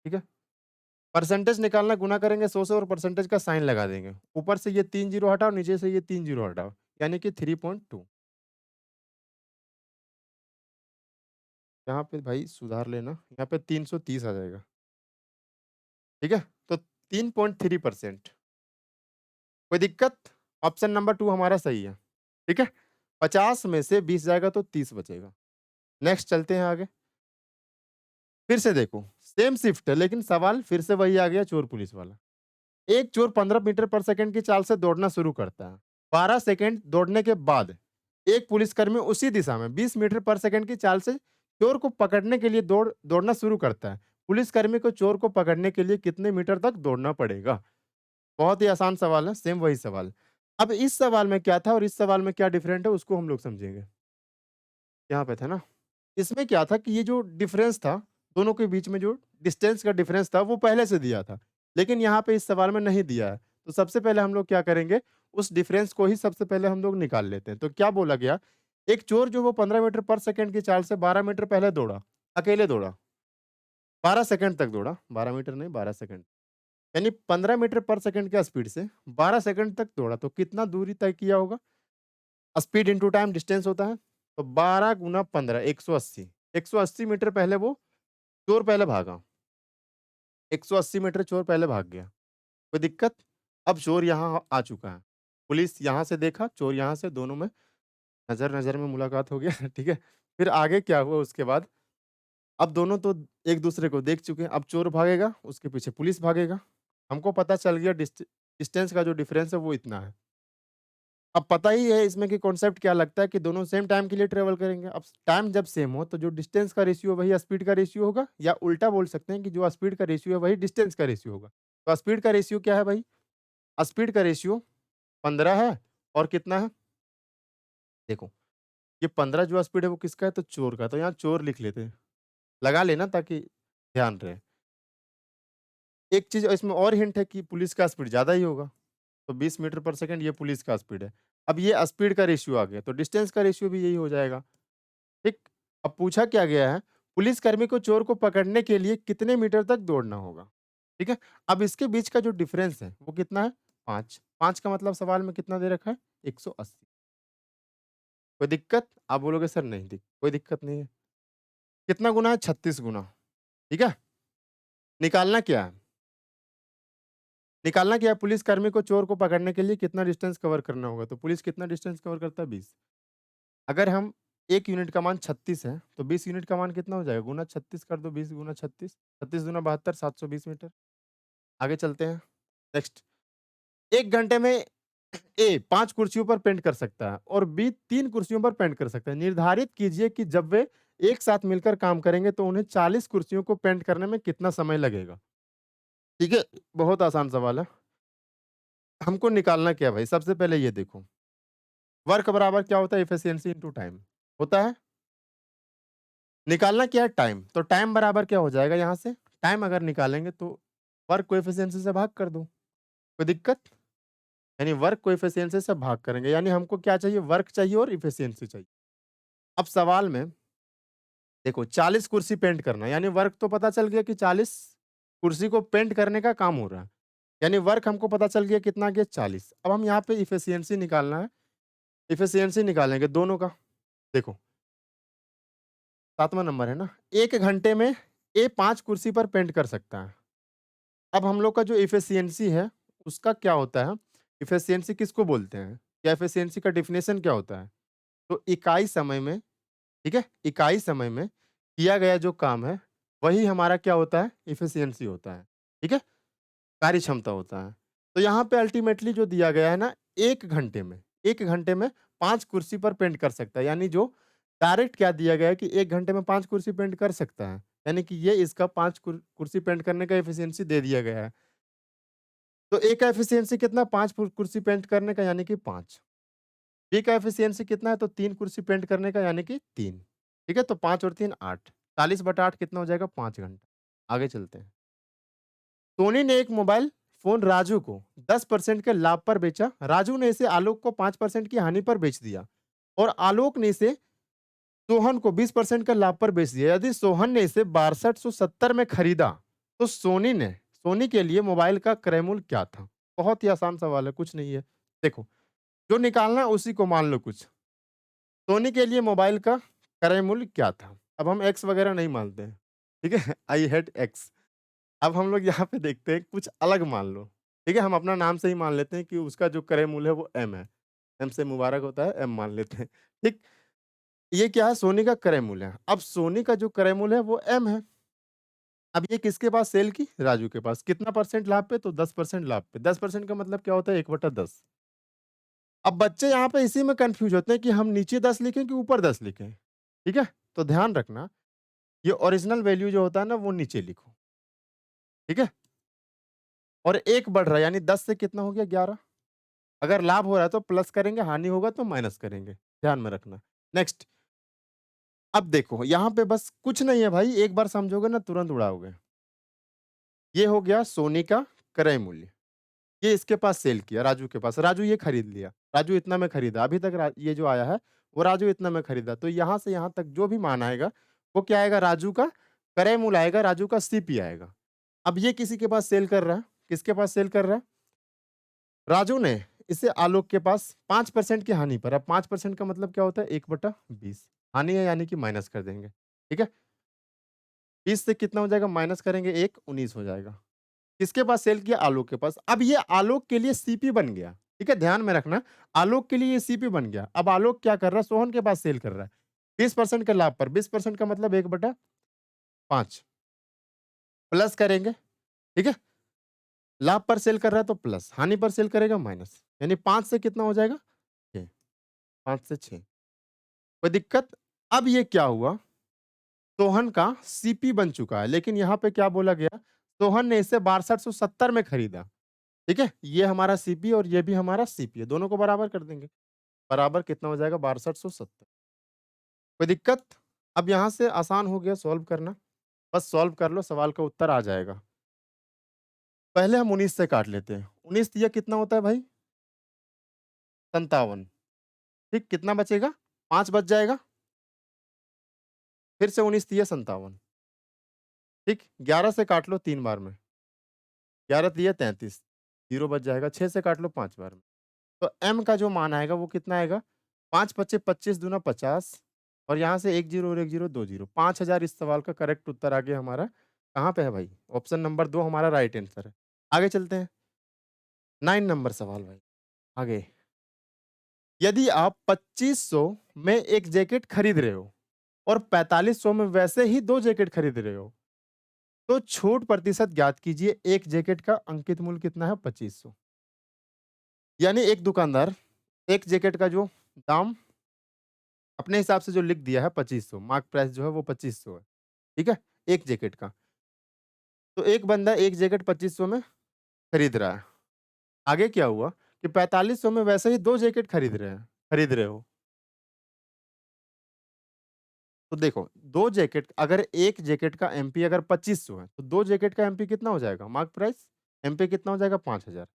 ठीक है? परसेंटेज निकालना, गुना करेंगे 100 से और परसेंटेज का साइन लगा देंगे। ऊपर से ये 3 जीरो हटाओ, नीचे से ये 3 जीरो हटाओ, यानी कि 3.2। यहाँ पे भाई सुधार लेना, यहाँ पे 330 आ जाएगा। ठीक है? तो 3.3%। कोई दिक्कत? ऑप्शन नंबर 2 हमारा सही है। ठीक है? 50 में से 20 जाएगा तो 30 बचेगा। नेक्स्ट चलते हैं आगे। फिर से देखो, सेम शिफ्ट है लेकिन सवाल फिर से वही आ गया चोर पुलिस वाला। एक चोर 15 मीटर पर सेकंड की चाल से दौड़ना शुरू करता है। 12 सेकंड दौड़ने के बाद एक पुलिसकर्मी उसी दिशा में 20 मीटर पर सेकंड की चाल से चोर को पकड़ने के लिए दौड़ना शुरू करता है। पुलिसकर्मी को चोर को पकड़ने के लिए कितने मीटर तक दौड़ना पड़ेगा? बहुत ही आसान सवाल है, सेम वही सवाल। अब इस सवाल में क्या था और इस सवाल में क्या डिफरेंट है उसको हम लोग समझेंगे। यहाँ पे था ना, इसमें क्या था कि ये जो डिफरेंस था, दोनों के बीच में जो डिस्टेंस का डिफरेंस था वो पहले से दिया था। लेकिन यहाँ पे इस सवाल में नहीं दिया है। तो सबसे पहले हम लोग क्या करेंगे, उस डिफरेंस को ही सबसे पहले हम लोग निकाल लेते हैं। तो क्या बोला गया, एक चोर जो वो 15 मीटर पर सेकंड की चाल से 12 मीटर पहले दौड़ा, अकेले दौड़ा। 12 सेकंड तक दौड़ा, 12 मीटर नहीं 12 सेकंड। यानी 15 मीटर पर सेकंड के स्पीड से 12 सेकंड तक दौड़ा, तो कितना दूरी तय किया होगा? स्पीड इंटू टाइम डिस्टेंस होता है। तो 12 गुना 15 180। 180 मीटर पहले वो चोर पहले भागा। 180 मीटर चोर पहले भाग गया। कोई दिक्कत? अब चोर यहाँ आ चुका है। पुलिस यहाँ से देखा, चोर यहाँ से, दोनों में नज़र-नज़र में मुलाकात हो गया, ठीक है? फिर आगे क्या हुआ उसके बाद? अब दोनों तो एक-दूसरे को देख चुके हैं। अब चोर भागेगा, उसके पीछे पुलिस भागेगा। हमको पता चल गया डिस्टेंस का जो डिफरेंस है वो इतना है। अब पता ही है इसमें कि कॉन्सेप्ट क्या लगता है कि दोनों सेम टाइम के लिए ट्रैवल करेंगे। अब टाइम जब सेम हो तो जो डिस्टेंस का रेशियो वही स्पीड का रेशियो होगा, या उल्टा बोल सकते हैं कि जो स्पीड का रेशियो है वही डिस्टेंस का रेशियो होगा। तो स्पीड का रेशियो क्या है भाई? स्पीड का रेशियो 15 है और कितना है? देखो, ये 15 जो स्पीड है वो किसका है? तो चोर का, तो यहाँ चोर लिख लेते हैं। लगा लेना ताकि ध्यान रहे। एक चीज़ इसमें और हिंट है कि पुलिस का स्पीड ज़्यादा ही होगा, तो 20 मीटर पर सेकंड ये पुलिस का स्पीड है। अब ये स्पीड का रेशियो आ गया, तो डिस्टेंस का रेशियो भी यही हो जाएगा, ठीक? अब पूछा क्या गया है, पुलिसकर्मी को चोर को पकड़ने के लिए कितने मीटर तक दौड़ना होगा, ठीक है? अब इसके बीच का जो डिफरेंस है, वो कितना है? 5, 5 का मतलब सवाल में कितना दे रखा है? 180। कोई दिक्कत? आप बोलोगे सर नहीं कोई दिक्कत नहीं है। कितना गुना है? 36 गुना, ठीक है? निकालना क्या है? निकालना क्या है? पुलिसकर्मी को चोर को पकड़ने के लिए कितना डिस्टेंस कवर करना होगा? तो पुलिस कितना डिस्टेंस कवर करता है? 20। अगर हम 1 यूनिट का मान 36 है, तो 20 यूनिट का मान कितना हो जाएगा? गुना 36 कर दो, 20 गुना 36, 36 दूना 72, 720 मीटर। आगे चलते हैं। नेक्स्ट, 1 घंटे में ए 5 कुर्सियों पर पेंट कर सकता है और बी 3 कुर्सियों पर पेंट कर सकता है। निर्धारित कीजिए कि जब वे एक साथ मिलकर काम करेंगे तो उन्हें 40 कुर्सियों को पेंट करने में कितना समय लगेगा? ठीक है, बहुत आसान सवाल है। हमको निकालना क्या है भाई? सबसे पहले ये देखो, वर्क बराबर क्या होता है? एफिशिएंसी इंटू टाइम होता है। निकालना क्या है? टाइम। तो टाइम बराबर क्या हो जाएगा यहाँ से? टाइम अगर निकालेंगे तो वर्क कोएफिशिएंसी से भाग कर दो। कोई दिक्कत? यानी वर्क कोएफिशिएंसी से भाग करेंगे, यानी हमको क्या चाहिए? वर्क चाहिए और एफिशिएंसी चाहिए। अब सवाल में देखो 40 कुर्सी पेंट करना, यानी वर्क तो पता चल गया कि 40 कुर्सी को पेंट करने का काम हो रहा है। यानी वर्क हमको पता चल गया कितना गया? 40। अब हम यहाँ पे एफिशिएंसी निकालना है। एफिशिएंसी निकालेंगे दोनों का। देखो 7वां नंबर है ना, 1 घंटे में ए 5 कुर्सी पर पेंट कर सकता है। अब हम लोग का जो एफिशिएंसी है, उसका क्या होता है? एफिशिएंसी किसको बोलते हैं? या एफिशिएंसी का डेफिनिशन क्या होता है? तो इकाई समय में, ठीक है? इकाई समय में किया गया जो काम है, वही हमारा क्या होता है? एफिशिएंसी होता है, ठीक है? कार्य क्षमता होता है। तो यहाँ पे अल्टीमेटली जो दिया गया है ना, 1 घंटे में 5 कुर्सी पर पेंट कर सकता है। यानी जो डायरेक्ट क्या दिया गया है कि 1 घंटे में 5 कुर्सी पेंट कर सकता है। यानी कि ये इसका 5 कुर्सी पेंट करने का एफिशिएंसी दे दिया गया है। तो ए का एफिशिएंसी कितना? 5 कुर्सी पेंट करने का, यानी कि 5। बी का एफिशिएंसी कितना है? तो 3 कुर्सी पेंट करने का, यानी कि 3। ठीक है? तो 5 और 3 8। 40/8 कितना हो जाएगा? 5 घंटा। आगे चलते हैं। सोनी ने एक मोबाइल फ़ोन राजू को 10% के लाभ पर बेचा। राजू ने इसे आलोक को 5% की हानि पर बेच दिया और आलोक ने इसे सोहन को 20% के लाभ पर बेच दिया। यदि सोहन ने इसे 6270 में खरीदा, तो सोनी के लिए मोबाइल का क्रय मूल्य क्या था? बहुत ही आसान सवाल है, कुछ नहीं है। देखो, जो निकालना है उसी को मान लो कुछ। सोनी के लिए मोबाइल का क्रय मूल्य क्या था? अब हम एक्स वगैरह नहीं मानते हैं, ठीक है? I hate x. अब हम लोग यहाँ पे देखते हैं कुछ अलग मान लो, ठीक है? हम अपना नाम से ही मान लेते हैं कि उसका जो क्रय मूल्य है वो एम है। एम से मुबारक होता है, एम मान लेते हैं, ठीक? ये क्या है? सोनी का क्रय मूल्य है। अब सोनी का जो क्रय मूल्य है वो एम है। अब ये किसके पास सेल की? राजू के पास। कितना परसेंट लाभ पे? तो 10% लाभ पे। 10% का मतलब क्या होता है? 1/10। अब बच्चे यहाँ पे इसी में कन्फ्यूज़ होते हैं कि हम नीचे 10 लिखें कि ऊपर 10 लिखें, ठीक है? तो ध्यान रखना, ये ओरिजिनल वैल्यू जो होता है ना वो नीचे लिखो, ठीक है? और 1 बढ़ रहा है, यानी 10 से कितना हो गया? 11। अगर लाभ हो रहा है तो प्लस करेंगे, हानि होगा तो माइनस करेंगे, ध्यान में रखना। नेक्स्ट, अब देखो यहाँ पे बस कुछ नहीं है भाई, एक बार समझोगे ना तुरंत उड़ाओगे। ये हो गया सोनी का क्रय मूल्य, ये इसके पास सेल किया राजू के पास, राजू ये खरीद लिया, राजू इतना में खरीदा, अभी तक ये जो आया है वो राजू इतना में खरीदा, तो यहाँ से यहाँ तक जो भी मान आएगा वो क्या आएगा? राजू का क्रय मूल्य आएगा, राजू का सीपी आएगा। अब ये किसी के पास सेल कर रहा है, किसके पास सेल कर रहा है? राजू ने इसे आलोक के पास 5% की हानि पर। अब 5% का मतलब क्या होता है? 1/20। हानि है यानी कि माइनस कर देंगे, ठीक है? 20 से कितना हो जाएगा? माइनस करेंगे 1, 19 हो जाएगा। किसके पास सेल किया? आलोक के पास। अब ये आलोक के लिए सीपी बन गया, ठीक है? ध्यान में रखना, आलोक के लिए ये सीपी बन गया। अब आलोक क्या कर रहा है? सोहन के पास सेल कर रहा है। 20% के लाभ पर, 20% का मतलब 1/5 प्लस करेंगे, ठीक है? लाभ पर सेल कर रहा है तो प्लस, हानि पर सेल करेगा माइनस, यानी 5 से कितना हो जाएगा? 6, 5 से 6। कोई दिक्कत? अब ये क्या हुआ? सोहन का सीपी बन चुका है, लेकिन यहाँ पे क्या बोला गया? सोहन ने इसे 6270 में खरीदा, ठीक है? ये हमारा सीपी और ये भी हमारा सीपी है, दोनों को बराबर कर देंगे। बराबर कितना हो जाएगा 6270। कोई दिक्कत? अब यहाँ से आसान हो गया सॉल्व करना। बस सॉल्व कर लो, सवाल का उत्तर आ जाएगा। पहले हम 19 से काट लेते हैं। 19 तिया कितना होता है भाई? 57। ठीक, कितना बचेगा? 5 बच जाएगा। फिर से 19 तिया 57। ठीक, 11 से काट लो 3 बार में। 11 तिया 33, 0 बच जाएगा। 6 से काट लो 5 बार में। तो m का जो मान आएगा वो कितना आएगा? 5 पच्चे 25 दूना 50 और यहाँ से 1 जीरो और 1 जीरो 2 जीरो। 5000 इस सवाल का करेक्ट उत्तर आ गया हमारा। कहाँ पे है भाई? ऑप्शन नंबर 2 हमारा राइट आंसर है। आगे चलते हैं। 9 नंबर सवाल भाई। आगे, यदि आप 2500 में एक जैकेट खरीद रहे हो और 4500 में वैसे ही 2 जैकेट खरीद रहे हो, तो छूट प्रतिशत ज्ञात कीजिए। एक जैकेट का अंकित मूल्य कितना है? 2500। यानी एक दुकानदार एक जैकेट का जो दाम अपने हिसाब से जो लिख दिया है 2500, मार्क प्राइस जो है वो 2500 है, ठीक है? एक जैकेट का। तो एक बंदा एक जैकेट 2500 में खरीद रहा है। आगे क्या हुआ कि 4500 में वैसे ही 2 जैकेट खरीद रहे हो। तो देखो, 2 जैकेट अगर एक जैकेट का एमपी अगर 2500 है, तो 2 जैकेट का एमपी कितना हो जाएगा? मार्क प्राइस एमपी कितना हो जाएगा? 5000।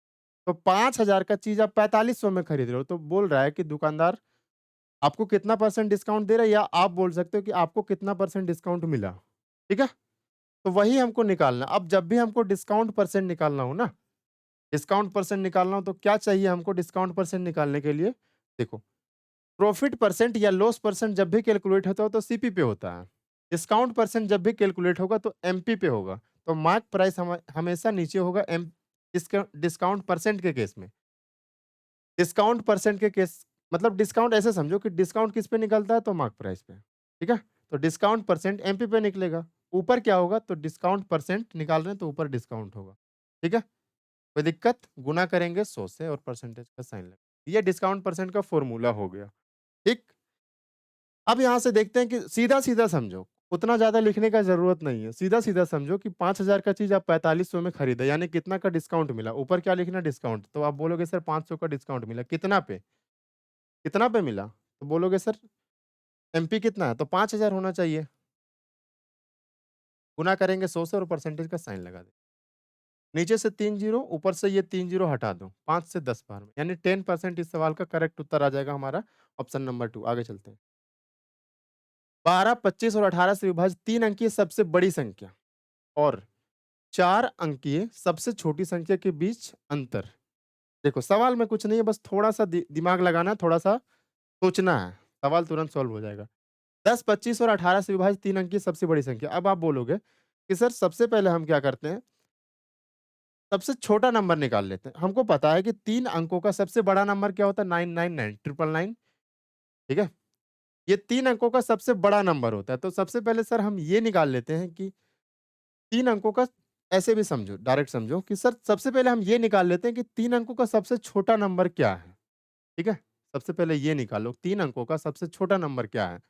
तो 5000 का चीज़ आप 4500 में खरीद रहे हो, तो बोल रहा है कि दुकानदार आपको कितना परसेंट डिस्काउंट दे रहा है या आप बोल सकते हो कि आपको कितना परसेंट डिस्काउंट मिला, ठीक है? तो वही हमको निकालना है। अब जब भी हमको डिस्काउंट परसेंट निकालना हो ना, डिस्काउंट परसेंट निकालना हो तो क्या चाहिए हमको डिस्काउंट परसेंट निकालने के लिए? देखो, प्रॉफिट परसेंट या लॉस परसेंट जब भी कैलकुलेट होता हो तो सीपी पे होता है। डिस्काउंट परसेंट जब भी कैलकुलेट होगा तो एमपी पे होगा। तो मार्क प्राइस हमेशा नीचे होगा डिस्काउंट परसेंट के केस में। डिस्काउंट परसेंट के केस मतलब डिस्काउंट ऐसे समझो कि डिस्काउंट किस पे निकलता है? तो मार्क प्राइस पे, ठीक है? तो डिस्काउंट परसेंट एमपी पे निकलेगा। ऊपर क्या होगा? तो डिस्काउंट परसेंट निकाल रहे हैं तो ऊपर डिस्काउंट होगा, ठीक है? कोई दिक्कत? गुना करेंगे 100 से और परसेंटेज का साइन लगा। ये डिस्काउंट परसेंट का फॉर्मूला हो गया, ठीक? अब यहाँ से देखते हैं कि सीधा-सीधा समझो, उतना ज़्यादा लिखने का ज़रूरत नहीं है। सीधा-सीधा समझो कि 5000 का चीज़ आप 4500 में खरीदे, यानी कितना का डिस्काउंट मिला? ऊपर क्या लिखना? डिस्काउंट। तो आप बोलोगे सर 500 का डिस्काउंट मिला, कितना पे? कितना पे मिला? तो बोलोगे सर एमपी कितना है? तो 5000 होना चाहिए। गुना करेंगे 100 से और परसेंटेज का साइन लगा दें। नीचे से 3 जीरो, ऊपर से ये 3 जीरो हटा दो। 5 से 10 बार में, यानी 10% इस सवाल का करेक्ट उत्तर आ जाएगा हमारा ऑप्शन नंबर 2। आगे चलते हैं। 12, 25 और 18 से विभाजित 3 अंकीय सबसे बड़ी संख्या और 4 अंकीय सबसे छोटी संख्या के बीच अंतर। देखो, सवाल में कुछ नहीं है, बस थोड़ा-सा दिमाग लगाना है, थोड़ा-सा सोचना है। सवाल तुरंत सॉल्व हो जाएगा। 10, 25 और 18 से विभाजित 3 अंकीय सबसे बड़ी संख्या। अब आप बोलोगे कि सर सबसे पहले हम क्या करते हैं, सबसे छोटा नंबर निकाल लेते हैं। हमको पता है कि 3 अंकों का सबसे बड़ा नंबर क्या होता है? 999 999, ठीक है? ये 3 अंकों का सबसे बड़ा नंबर होता है। तो सबसे पहले सर हम ये निकाल लेते हैं कि 3 अंकों का ऐसे भी समझो, डायरेक्ट समझो कि सर सबसे पहले हम ये निकाल लेते हैं कि 3 अंकों का सबसे छोटा नंबर क्या है? ठीक है? सबसे पहले ये निकालो 3 अंकों का सबसे छोटा नंबर क्या है?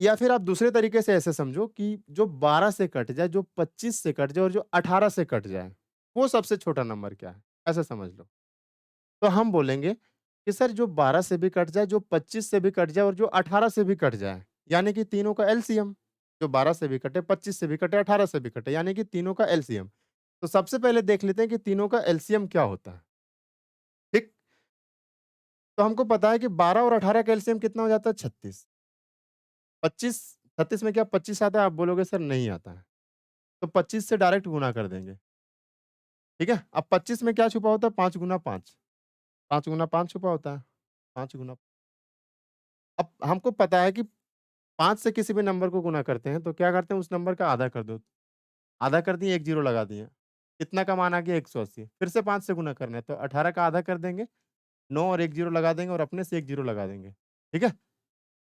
या फिर आप दूसरे तरीके से ऐसे समझो कि जो 12 से कट जाए, जो 25 से कट जाए और जो 18 से कट जाए, वो सबसे छोटा नंबर क्या है? ऐसा समझ लो। तो हम बोलेंगे कि सर जो 12 से भी कट जाए, जो 25 से भी कट जाए और जो 18 से भी कट जाए, यानी कि तीनों का एलसीएम। जो 12 से भी कटे, 25 से भी कटे, 18 से भी कटे, यानी कि तीनों का एलसीएम। तो सबसे पहले देख लेते हैं कि तीनों का एलसीएम क्या होता है, ठीक? तो हमको पता है कि 12 और 18 का एलसीएम कितना हो जाता है? 36। 25 36 में क्या 25 आता है? आप बोलोगे सर नहीं आता है। तो 25 से डायरेक्ट गुना कर देंगे, ठीक है? अब 25 में क्या छुपा होता है? 5 गुना 5। 5 गुना 5 छुपा होता है। 5 गुना अब हमको पता है कि 5 से किसी भी नंबर को गुना करते हैं, तो क्या करते हैं? उस नंबर का आधा कर दो। आधा कर दिए, 1 ज़ीरो लगा दिए। कितना का मान आ गया? 180। फिर से 5 से गुना करना है, तो 18 का आधा कर देंगे, 9 और 1 ज़ीरो लगा देंगे और अपने से 1 ज़ीरो लगा देंगे। ठीक है?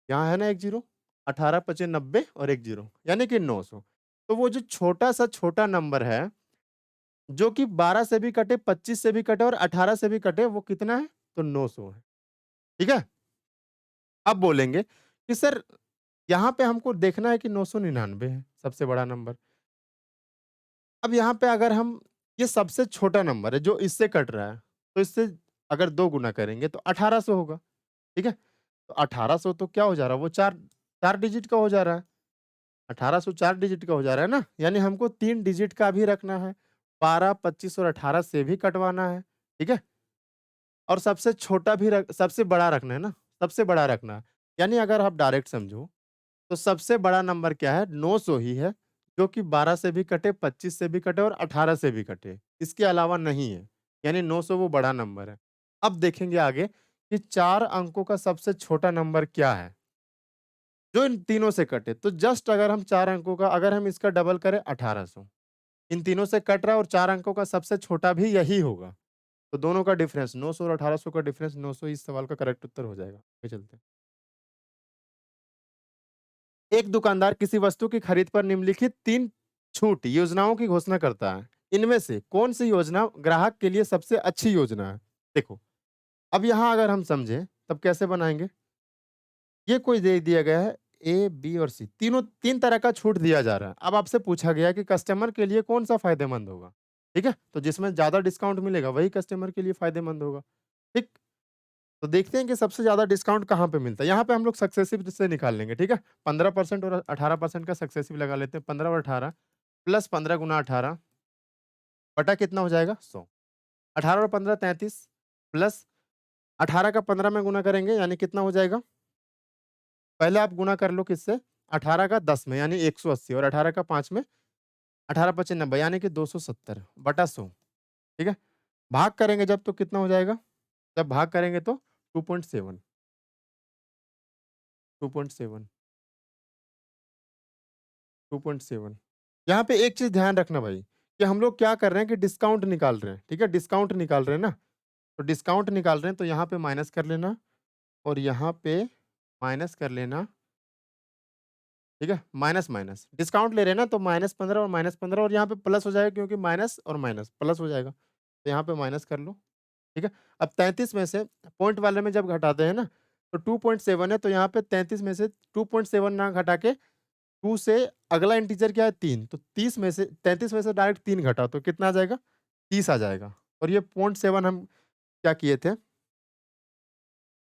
यहाँ है ना 1 ज़ीरो, 18 पचे 90 और 1 ज़ीरो, यानी कि 900। तो वो जो छोटा-सा छोटा नंबर है, जो कि 12 से भी कटे, 25 से भी कटे और 18 से भी कटे, वो कितना है? तो 900 है। ठीक है? अब बोलेंगे कि सर यहाँ पे हमको देखना है कि 999 है, सबसे बड़ा नंबर। अब यहाँ पे अगर हम ये सबसे छोटा नंबर है जो इससे कट रहा है, तो इससे अगर 2 गुना करेंगे तो 1800 होगा, ठीक है? तो 1800 तो क्या हो जा रहा है, वो 4 डिजिट का हो जा रहा है। 1800 4 डिजिट का हो जा रहा है ना? यानी हमको 3 डिजिट का भी रखना है। 12, 25 और 18 से भी कटवाना है, ठीक है? और सबसे छोटा भी सबसे बड़ा रखना है ना? सबसे बड़ा रखना है। यानी अगर आप डायरेक्ट समझो, तो सबसे बड़ा नंबर क्या है? 900 ही है, जो कि 12 से भी कटे, 25 से भी कटे और 18 से भी कटे। इसके अलावा नहीं है। यानी 900 वो बड़ा नंबर है। अब देखेंगे आगे कि 4 अंकों का सबसे छोटा नंबर क्या है? जो इन तीनों से कटे। तो जस्ट अगर हम 4 अंकों का अगर हम इसका डबल करें 1800, इन तीनों से कट रहा है और 4 अंकों का सबसे छोटा भी यही होगा। तो दोनों का डिफरेंस 900 और 1800 का डिफरेंस 900 इस सवाल का करेक्ट उत्तर हो जाएगा। आगे चलते हैं। एक दुकानदार किसी वस्तु की खरीद पर निम्नलिखित 3 छूट योजनाओं की घोषणा करता है। इनमें से कौन-सी योजना ग्राहक के लिए सबसे अच्छी योजना है? देखो, अब यहाँ अगर हम समझें, तब कैसे बनाएँगे? ये कोई दे दिया गया है ए, बी और सी तीनों 3 तरह का छूट दिया जा रहा है। अब आपसे पूछा गया है कि कस्टमर के लिए कौन-सा फ़ायदेमंद होगा? ठीक है? तो जिसमें ज़्यादा डिस्काउंट मिलेगा वही कस्टमर के लिए फ़ायदेमंद होगा। ठीक? तो देखते हैं कि सबसे ज़्यादा डिस्काउंट कहाँ पे मिलता है। यहाँ पे हम लोग सक्सेसिव से निकाल लेंगे, ठीक है? 15% और 18% का सक्सेसिव लगा लेते हैं। 15 और 18 प्लस 15 गुना 18 बटा कितना हो जाएगा? 100। 18 और 15 33 प्लस 18 का 15 में गुना करेंगे यानी कितना हो जाएगा? पहले आप गुणा कर लो किससे? 18 का 10 में यानी 180 और 18 का 5 में 18 पचे 90 यानी कि 270 बटा 100, ठीक है? भाग करेंगे जब तो कितना हो जाएगा? जब भाग करेंगे तो 2.7 2.7 2.7 यहाँ पे एक चीज़ ध्यान रखना भाई, कि हम लोग क्या कर रहे हैं कि डिस्काउंट निकाल रहे हैं, ठीक है? डिस्काउंट निकाल रहे हैं ना, तो डिस्काउंट निकाल रहे हैं तो यहाँ पे माइनस कर लेना और यहाँ पे माइनस कर लेना, ठीक है? माइनस, माइनस डिस्काउंट ले रहे हैं ना तो -15 और -15 और यहाँ पे प्लस हो जाएगा क्योंकि माइनस और माइनस प्लस हो जाएगा। तो यहाँ पे माइनस कर लो, ठीक है? अब 33 में से पॉइंट वाले में जब घटाते हैं ना, तो 2.7 है तो यहाँ पे 33 में से 2.7 ना घटा के 2 से अगला इंटीजर क्या है 3 तो 30 में से 33 में से डायरेक्ट 3 घटाओ तो कितना आ जाएगा? 30 आ जाएगा और ये 0.7 हम क्या किए थे?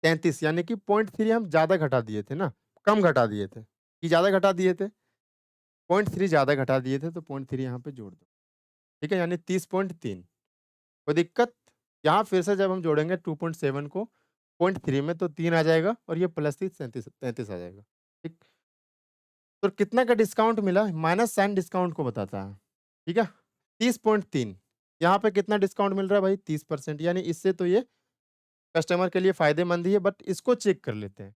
33 यानी कि 0.3 हम ज़्यादा घटा दिए थे ना, कम घटा दिए थे, कि ज़्यादा घटा दिए थे? 0.3 ज़्यादा घटा दिए थे तो 0.3 यहाँ पे जोड़ दो, ठीक है? यानी 30.3 कोई दिक्कत? यहाँ फिर से जब हम जोड़ेंगे 2.7 को 0.3 में तो 3 आ जाएगा और ये प्लस 30 37 आ जाएगा, ठीक? तो कितना का डिस्काउंट मिला? माइनस साइन डिस्काउंट को बताता है, ठीक है? 30.3 यहाँ पे कितना डिस्काउंट मिल रहा है भाई? 30% यानी इससे तो ये कस्टमर के लिए फ़ायदेमंद ही है बट इसको चेक कर लेते हैं।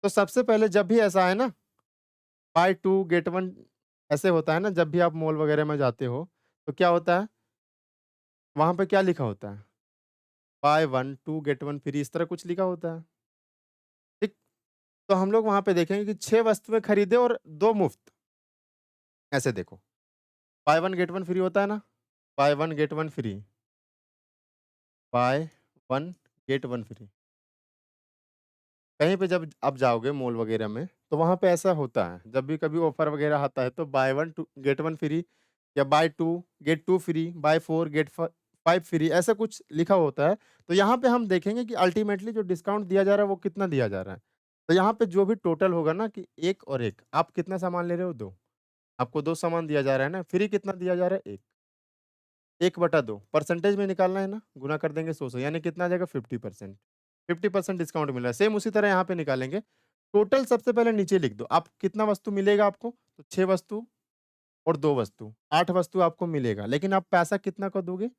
तो सबसे पहले जब भी ऐसा है ना, बाय 2 गेट 1 ऐसे होता है ना, जब भी आप मॉल वगैरह में जाते हो, तो क्या होता है? वहाँ पे क्या लिखा होता है? बाय 1 2 गेट 1 फ्री इस तरह कुछ लिखा होता है, ठीक? तो हम लोग वहाँ पे देखेंगे कि 6 वस्तुएँ खरीदे और 2 मुफ्त, ऐसे देखो। बाय 1 गेट 1 फ्री होता है ना? Buy 1 get 1 free, buy 1 get 1 free. कहीं पे जब आप जाओगे मॉल वगैरह में, तो वहाँ पे ऐसा होता है, जब भी कभी ऑफर वगैरह आता है तो बाय 1 टू गेट 1 फ्री या buy 2 get 2 free, buy 4 get 5 free ऐसा कुछ लिखा होता है। तो यहाँ पे हम देखेंगे कि अल्टीमेटली जो डिस्काउंट दिया जा रहा है वो कितना दिया जा रहा है। तो यहाँ पे जो भी टोटल होगा ना कि 1 और 1 आप कितना सामान ले रहे हो? 2 आपको 2 सामान दिया जा रहा है ना, फ्री कितना दिया जा रहा है? 1 1/2 परसेंटेज में निकालना है ना, गुना कर देंगे 100 से यानी कितना आ जाएगा 50%। 50% डिस्काउंट मिल रहा है। सेम उसी तरह यहाँ पे निकालेंगे। टोटल सबसे पहले नीचे लिख दो। आप कितना वस्तु मिलेगा आपको? तो 6 वस्तु और 2 वस्तु, 8 वस्तु आपको मिलेगा। लेकिन आप पैसा कितना का दोगे?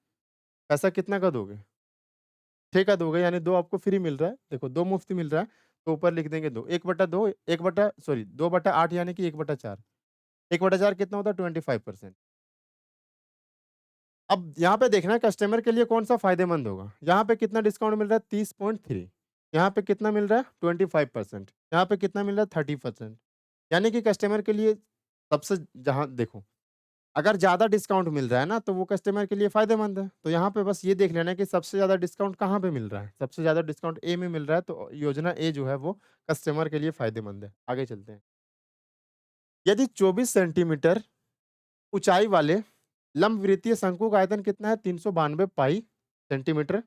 पैसा कितना का दोगे? 6 का दोगे यानी 2 आपको फ्री मिल रहा है। देखो 2 मुफ्त मिल रहा है, तो ऊपर लिख देंगे 2। 1/2 1 बटा सॉरी 2/8 यानी कि 1/4 1/4 कितना होता है? 25%। अब यहाँ पे देखना है कस्टमर के लिए कौन-सा फ़ायदेमंद होगा। यहाँ पे कितना डिस्काउंट मिल रहा है? 30.3 यहाँ पे कितना मिल रहा है? 25% यहाँ पे कितना मिल रहा है? 30% यानी कि कस्टमर के लिए सबसे जहाँ देखो, अगर ज़्यादा डिस्काउंट मिल रहा है ना, तो वो कस्टमर के लिए फ़ायदेमंद है। तो यहाँ पे बस ये देख लेना है कि सबसे ज़्यादा डिस्काउंट कहाँ पे मिल रहा है। सबसे ज़्यादा डिस्काउंट ए में मिल रहा है, तो योजना ए जो है वो कस्टमर के लिए फ़ायदेमंद है। आगे चलते हैं। यदि 24 सेंटीमीटर ऊँचाई वाले लंबवृत्तीय शंकु का आयतन कितना है? 392 पाई सेंटीमीटर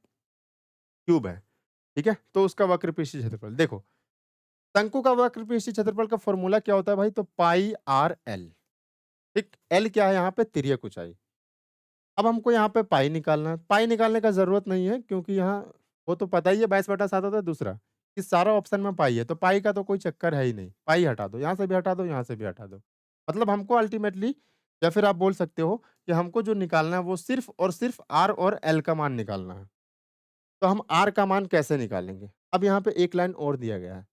क्यूब है, ठीक है? तो उसका वक्रपीशीय क्षेत्रफल देखो, शंकु का वक्रपीशीय क्षेत्रफल का फ़ॉर्मूला क्या होता है भाई? तो पाई आर एल, ठीक? एल क्या है यहाँ पे? तिर्यक ऊँचाई। अब हमको यहाँ पे पाई निकालना है। पाई निकालने का ज़रूरत नहीं है क्योंकि यहाँ वो तो पता ही है 22/7 होता है दूसरा, कि सारा ऑप्शन में पाई है, तो पाई का तो कोई चक्कर है ही नहीं। पाई हटा दो, यहाँ से भी हटा दो, यहाँ से भी हटा दो। मतलब हमको अल्टीमेटली या फिर आप बोल सकते हो कि हमको जो निकालना है वो सिर्फ़ और सिर्फ़ आर और एल का मान निकालना है। तो हम आर का मान कैसे निकालेंगे? अब यहाँ पे एक लाइन और दिया गया है।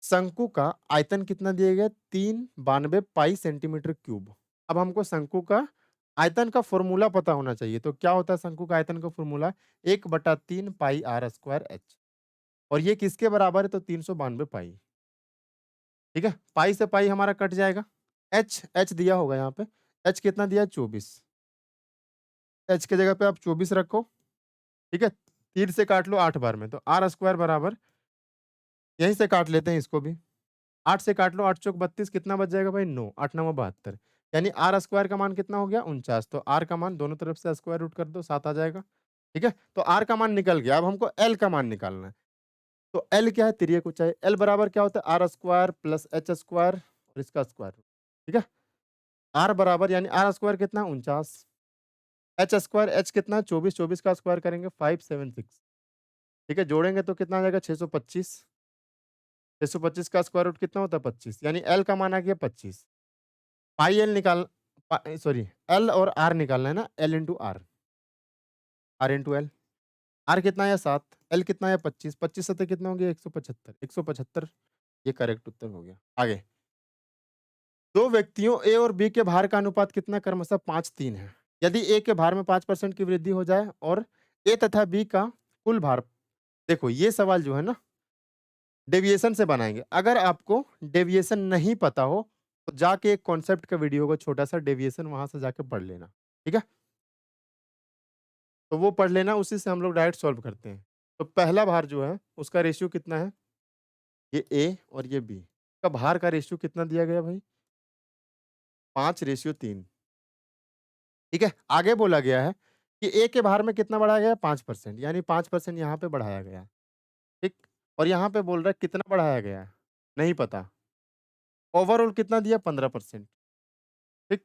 शंकु का आयतन कितना दिया गया है? 392 पाई सेंटीमीटर क्यूब। अब हमको शंकु का आयतन का फ़ॉर्मूला पता होना चाहिए। तो क्या होता है शंकु का आयतन का formula? 1/3 pi R square H और ये किसके बराबर है? तो 392 पाई, ठीक है? पाई से पाई हमारा कट जाएगा। एच दिया होगा यहाँ पे। एच कितना दिया है? 24। एच की जगह पे आप 24 रखो, ठीक है? 3 से काट लो 8 बार में, तो आर स्क्वायर बराबर यहीं से काट लेते हैं इसको भी। 8 से काट लो, 8 चौक 32 कितना बच जाएगा भाई? 9, 8 9 72 यानी आर स्क्वायर का मान कितना हो गया? 49। तो आर का मान दोनों तरफ से स्क्वायर रूट कर दो, 7 आ जाएगा, ठीक है? तो आर का मान निकल गया, अब हमको एल का मान निकालना है। तो एल क्या है? तिर्यक ऊँचाई। एल बराबर क्या होता है? R square plus H square और इसका स्क्वायर रूट, ठीक है? आर बराबर यानी आर स्क्वायर कितना? 49, एच स्क्वायर एच कितना? 24, 24 का स्क्वायर करेंगे 576, ठीक है? जोड़ेंगे तो कितना आ जाएगा? 625, 625 का स्क्वायर रूट कितना होता है? 25 यानी एल का मान आ गया 25। पाई एल निकाल सॉरी एल और आर निकालना है ना, L into R, R into L. R कितना है? 7, एल कितना है? 25, 25 सत्ते कितना हो गया? 175, 175 ये करेक्ट उत्तर हो गया। आगे, दो व्यक्तियों ए और बी के भार का अनुपात कितना? क्रमशः 5:3 है। यदि ए के भार में 5% की वृद्धि हो जाए और ए तथा बी का कुल भार, देखो ये सवाल जो है ना डेविएशन से बनाएँगे। अगर आपको डेविएशन नहीं पता हो, तो जाके एक कॉन्सेप्ट का वीडियो होगा छोटा-सा डेविएशन वहाँ से जाके पढ़ लेना, ठीक है? तो वो पढ़ लेना, उसी से हम लोग डायरेक्ट सॉल्व करते हैं। तो पहला भार जो है, उसका रेशियो कितना है? ये ए और ये बी का भार का रेशियो कितना दिया गया भाई? 5:3, ठीक है? आगे बोला गया है कि ए के भार में कितना बढ़ाया गया है? 5% यानी 5% यहाँ पे बढ़ाया गया है, ठीक? और यहाँ पे बोल रहा है कितना बढ़ाया गया है? नहीं पता। ओवरऑल कितना दिया? 15%, ठीक?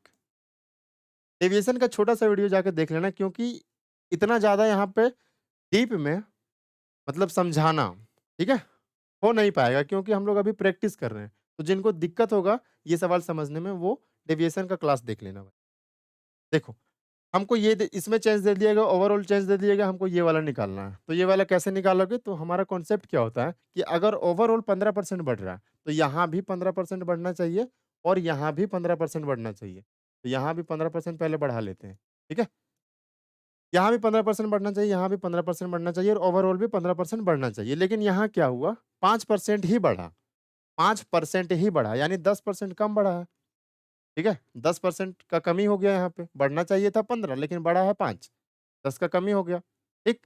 डेविएशन का छोटा-सा वीडियो जाके देख लेना क्योंकि इतना ज़्यादा यहाँ पे डीप में मतलब समझाना, ठीक है? हो नहीं पाएगा क्योंकि हम लोग अभी प्रैक्टिस कर रहे हैं। तो जिनको दिक्कत होगा ये सवाल समझने में वो डेविएशन का क्लास देख लेना भाई। देखो, हमको ये दे इसमें चेंज दे दिया गया, ओवरऑल चेंज दे दिया गया, हमको ये वाला निकालना है। तो ये वाला कैसे निकालोगे? तो हमारा कॉन्सेप्ट क्या होता है कि अगर ओवरऑल 15% बढ़ रहा है, तो यहाँ भी 15% बढ़ना चाहिए और यहाँ भी 15% बढ़ना चाहिए। तो यहाँ भी 15% पहले बढ़ा लेते हैं, ठीक है? यहाँ भी 15% बढ़ना चाहिए, यहाँ भी 15% बढ़ना चाहिए और ओवरऑल भी 15% बढ़ना चाहिए। लेकिन यहाँ क्या हुआ? 5% ही बढ़ा, 5% ही बढ़ा यानी 10% कम बढ़ा है, ठीक है? 10% का कमी हो गया यहाँ पे, बढ़ना चाहिए था 15 लेकिन बढ़ा है 5, 10 का कमी हो गया, ठीक?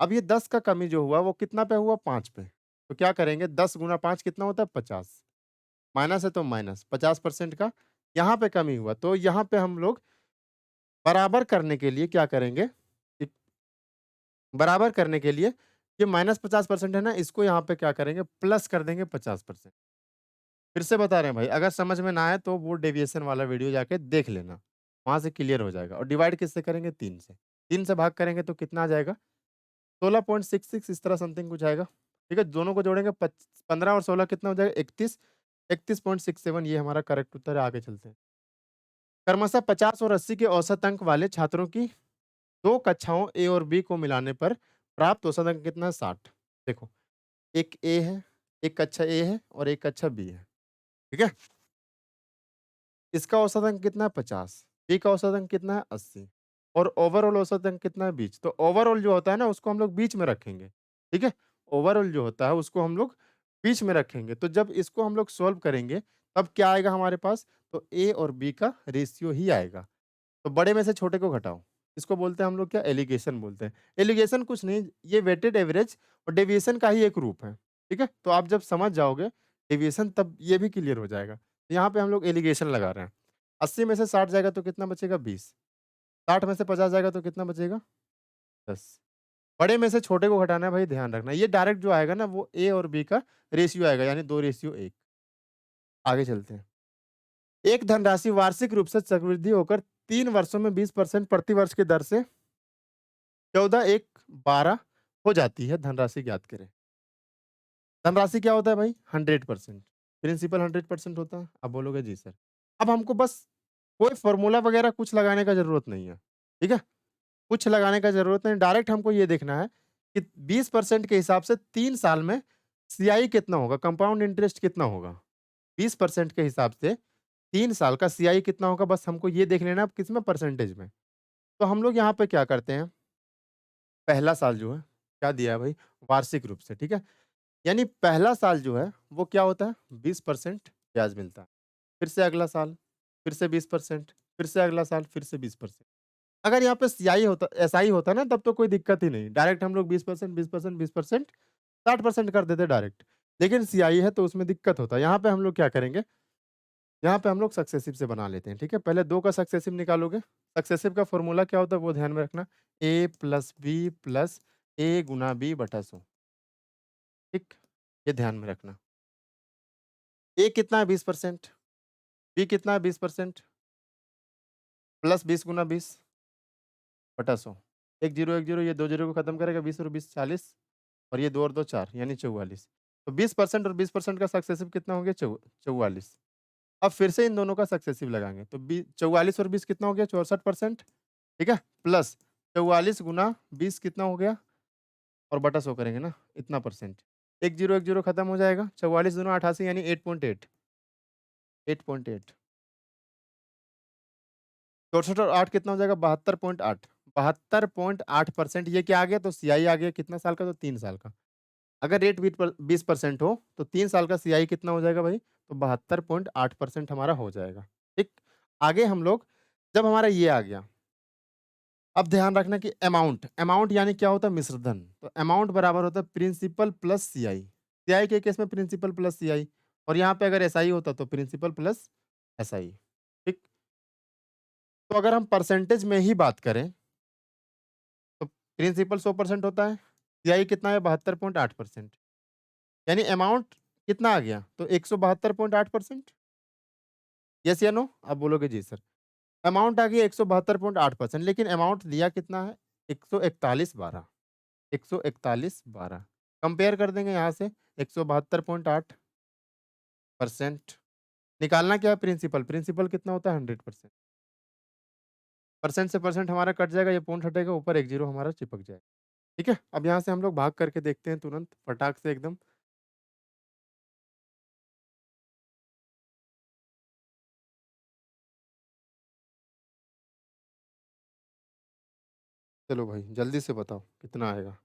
अब ये 10 का कमी जो हुआ वो कितना पे हुआ? 5 पे। तो क्या करेंगे 10 गुना 5 कितना होता है? 50, माइनस है तो माइनस 50% का यहाँ पे कमी हुआ। तो यहाँ पे हम लोग बराबर करने के लिए क्या करेंगे? कि बराबर करने के लिए ये -50% है ना, इसको यहाँ पे क्या करेंगे? प्लस कर देंगे 50%। फिर से बता रहे हैं भाई, अगर समझ में ना आए तो वो डेविएशन वाला वीडियो जाके देख लेना, वहाँ से क्लियर हो जाएगा और डिवाइड किससे करेंगे? 3 से। 3 से भाग करेंगे तो कितना आ जाएगा? 16.66 इस तरह समथिंग कुछ आएगा, ठीक है? दोनों को जोड़ेंगे 15 और 16 कितना हो जाएगा? 31, 31.67 ये हमारा करेक्ट उत्तर है, आगे चलते हैं। क्रमशः 50 और 80 के औसत अंक वाले छात्रों की 2 कक्षाओं ए और बी को मिलाने पर प्राप्त औसत अंक कितना है? 60। देखो, एक ए है, एक कक्षा ए है और एक कक्षा बी है, ठीक है? इसका औसत अंक कितना है? 50, बी का औसत अंक कितना है? 80 और ओवरऑल औसत अंक कितना है? 20। तो ओवरऑल जो होता है ना उसको हम लोग बीच में रखेंगे, ठीक है? ओवरऑल जो होता है उसको हम लोग बीच में रखेंगे। तो जब इसको हम लोग सॉल्व करेंगे तब क्या आएगा हमारे पास? तो ए और बी का रेशियो ही आएगा। तो बड़े में से छोटे को घटाओ। इसको बोलते हैं हम लोग क्या? एलिगेशन बोलते हैं। एलिगेशन कुछ नहीं, ये वेटेड एवरेज और डेविएशन का ही एक रूप है, ठीक है? तो आप जब समझ जाओगे डेविएशन तब ये भी क्लियर हो जाएगा। तो यहाँ पे हम लोग एलिगेशन लगा रहे हैं। 80 में से 60 जाएगा तो कितना बचेगा? 20, 60 में से 50 जाएगा तो कितना बचेगा? 10, बड़े में से छोटे को घटाना है भाई, ध्यान रखना। ये डायरेक्ट जो आएगा ना वो ए और बी का रेशियो आएगा, यानी 2:1। आगे चलते हैं। एक धनराशि वार्षिक रूप से चक्रवृद्धि होकर 3 वर्षों में 20% प्रति वर्ष की दर से 14, 1, 12 हो जाती है, धनराशि ज्ञात करें। धनराशि क्या होता है भाई? 100%। प्रिंसिपल 100% होता है। अब बोलोगे जी सर। अब हमको बस कोई फ़ॉर्मूला वगैरह कुछ लगाने का ज़रूरत नहीं है, ठीक है? कुछ लगाने का ज़रूरत नहीं, डायरेक्ट हमको ये देखना है कि 20% के हिसाब से 3 साल में सीआई कितना होगा, कंपाउंड इंटरेस्ट कितना होगा? 20% के हिसाब से 3 साल का सीआई कितना होगा, बस हमको ये देख लेना है किसमें, परसेंटेज में। तो हम लोग यहाँ पे क्या करते हैं, पहला साल जो है, क्या दिया है भाई? वार्षिक रूप से, ठीक है? यानी पहला साल जो है, वो क्या होता है? 20% ब्याज मिलता है। फिर से अगला साल, फिर से 20%, फिर से अगला साल, फिर से 20%। अगर यहाँ पे सीआई होता, एसआई होता ना, तब तो कोई दिक्कत ही नहीं। डायरेक्ट हम लोग 20%, 20%, 20%, 60% कर देते डायरेक्ट। लेकिन सीआई है तो उसमें दिक्कत होता है। यहाँ पे हम लोग क्या करेंगे, यहाँ पे हम लोग सक्सेसिव से बना लेते हैं, ठीक है? पहले 2 का सक्सेसिव निकालोगे। सक्सेसिव का फ़ॉर्मूला क्या होता है वो ध्यान में रखना। a plus b plus a Guna b बटा 100, ठीक? ये ध्यान में रखना। a कितना है? 20%, b कितना है? 20% प्लस 20 गुना 20 बटा 100। 1 0 1 0, ये 2 0 को खत्म करेगा, 20 और 20 40, और ये 2 और 2 4, यानी 44। तो 20% और 20% का सक्सेसिव कितना हो गया? 44। अब फिर से इन दोनों का सक्सेसिव लगाएँगे, तो बी 44 और 20 कितना हो गया? 64%, ठीक है? प्लस 44 गुना 20 कितना हो गया? और बटा 100 करेंगे ना, इतना परसेंट। 1 0 1 0 खत्म हो जाएगा, 44 दूना 88, यानी 8.8, 8.8। 64 और 8 कितना हो जाएगा? 72.8, 72.8%। ये क्या आ गया? तो सीआई आ गया, कितना साल का? तो 3 साल का। अगर रेट 20% हो, तो 3 साल का सीआई कितना हो जाएगा भाई? तो 72.8% हमारा हो जाएगा, ठीक? आगे हम लोग, जब हमारा ये आ गया, अब ध्यान रखना कि अमाउंट, अमाउंट यानी क्या होता है? मिश्रधन। तो अमाउंट बराबर होता है प्रिंसिपल प्लस सीआई। सीआई के केस में प्रिंसिपल प्लस सीआई, और यहाँ पे अगर एसआई होता तो प्रिंसिपल प्लस एसआई, ठीक? तो अगर हम परसेंटेज में ही बात करें, तो प्रिंसिपल 100% होता है, सीआई कितना है? 72.8%, यानी अमाउंट कितना आ गया? तो 172.8%। यस या नो? आप बोलोगे जी सर। अमाउंट आ गया 172.8%, लेकिन अमाउंट दिया कितना है? 141.12, 141.12। कंपेयर कर देंगे यहाँ से, 172.8%। निकालना क्या है? प्रिंसिपल। प्रिंसिपल कितना होता है? 100%। परसेंट से परसेंट हमारा कट जाएगा, ये पॉइंट हटेगा, ऊपर एक जीरो हमारा चिपक जाएगा। ठीक है? अब यहाँ से हम लोग भाग करके देखते हैं तुरंत, फटाक से एकदम। चलो भाई, जल्दी से बताओ कितना आएगा?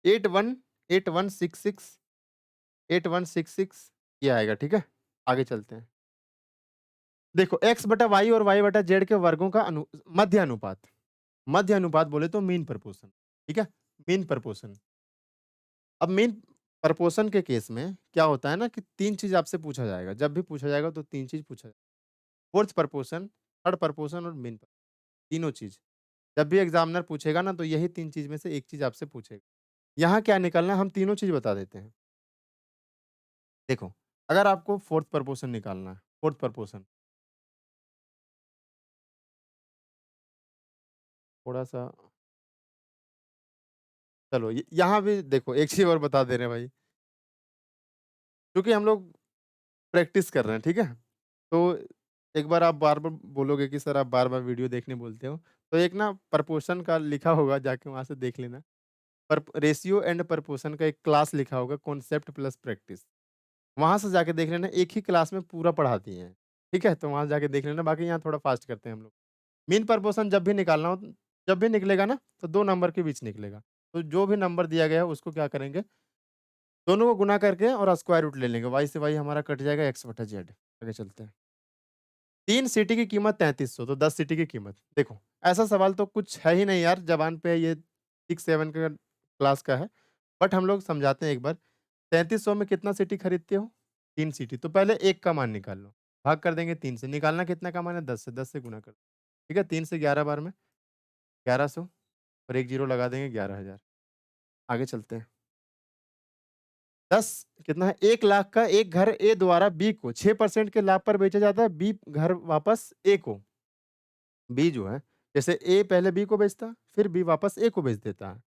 81, 8166, 8166 ये आएगा, ठीक है? आगे चलते हैं। देखो, x बटा y और y बटा z के वर्गों का मध्य अनुपात। मध्य अनुपात बोले तो मीन प्रोपोर्शन, ठीक है? Mean proportion. अब मीन प्रोपोर्शन के केस में क्या होता है ना कि 3 चीज़ आपसे पूछा जाएगा। जब भी पूछा जाएगा तो 3 चीज़ पूछा जाएगा। फोर्थ प्रोपोर्शन, थर्ड प्रोपोर्शन और मीन, तीनों चीज़। जब भी एग्ज़ामिनर पूछेगा ना तो यही 3 चीज़ में से 1 चीज़ आपसे पूछेगा। यहाँ क्या निकालना है, हम तीनों चीज़ बता देते हैं। देखो, अगर आपको फोर्थ प्रोपोर्शन निकालना है, फोर्थ प्रोपोर्शन, थोड़ा-सा, चलो यहाँ भी देखो, एक चीज़ और बता दे रहे हैं भाई, क्योंकि हम लोग प्रैक्टिस कर रहे हैं, ठीक है? तो एक बार आप बार-बार बोलोगे कि सर आप बार-बार वीडियो देखने बोलते हो, तो एक ना प्रोपोर्शन का लिखा होगा, जाके वहाँ से देख लेना। रेशियो एंड प्रोपोर्शन का एक क्लास लिखा होगा, कॉन्सेप्ट प्लस प्रैक्टिस। वहाँ से जाके देख लेना, एक ही क्लास में पूरा पढ़ाती हैं, ठीक है? तो वहाँ जाके देख लेना, बाकी यहाँ थोड़ा फ़ास्ट करते हैं हम लोग। मीन प्रोपोर्शन जब भी निकालना हो, जब भी निकलेगा ना, तो 2 नंबर के बीच निकलेगा। तो जो भी नंबर दिया गया है उसको क्या करेंगे, दोनों को गुना करके और स्क्वायर रूट ले लेंगे, y से y हमारा कट जाएगा, x बटा z। आगे चलते हैं। 3 सीटी की कीमत 3300 तो 10 सीटी की कीमत। देखो, ऐसा सवाल तो कुछ है ही नहीं यार ज़बान पे ये 6-7 का क्लास का है। बट हम लोग समझाते हैं एक बार। 3300 में कितना सीटी खरीदते हो? 3 सीटी। तो पहले 1 का मान निकाल लो। भाग कर देंगे 3 से। निकालना कितना का मान है? 10 से। 10 से गुणा कर दो। ठीक है? 3 से 11 बार में 1100 और 1 ज़ीरो लगा देंगे 11,000। आगे चलते हैं। 10 कितना है? 1 लाख का एक घर ए द्वारा बी को 6% के लाभ पर बेचा जाता है। बी घर वापस ए को। बी जो है, जैसे ए पहले बी को बेचता, फिर बी वापस ए को बेच देता है।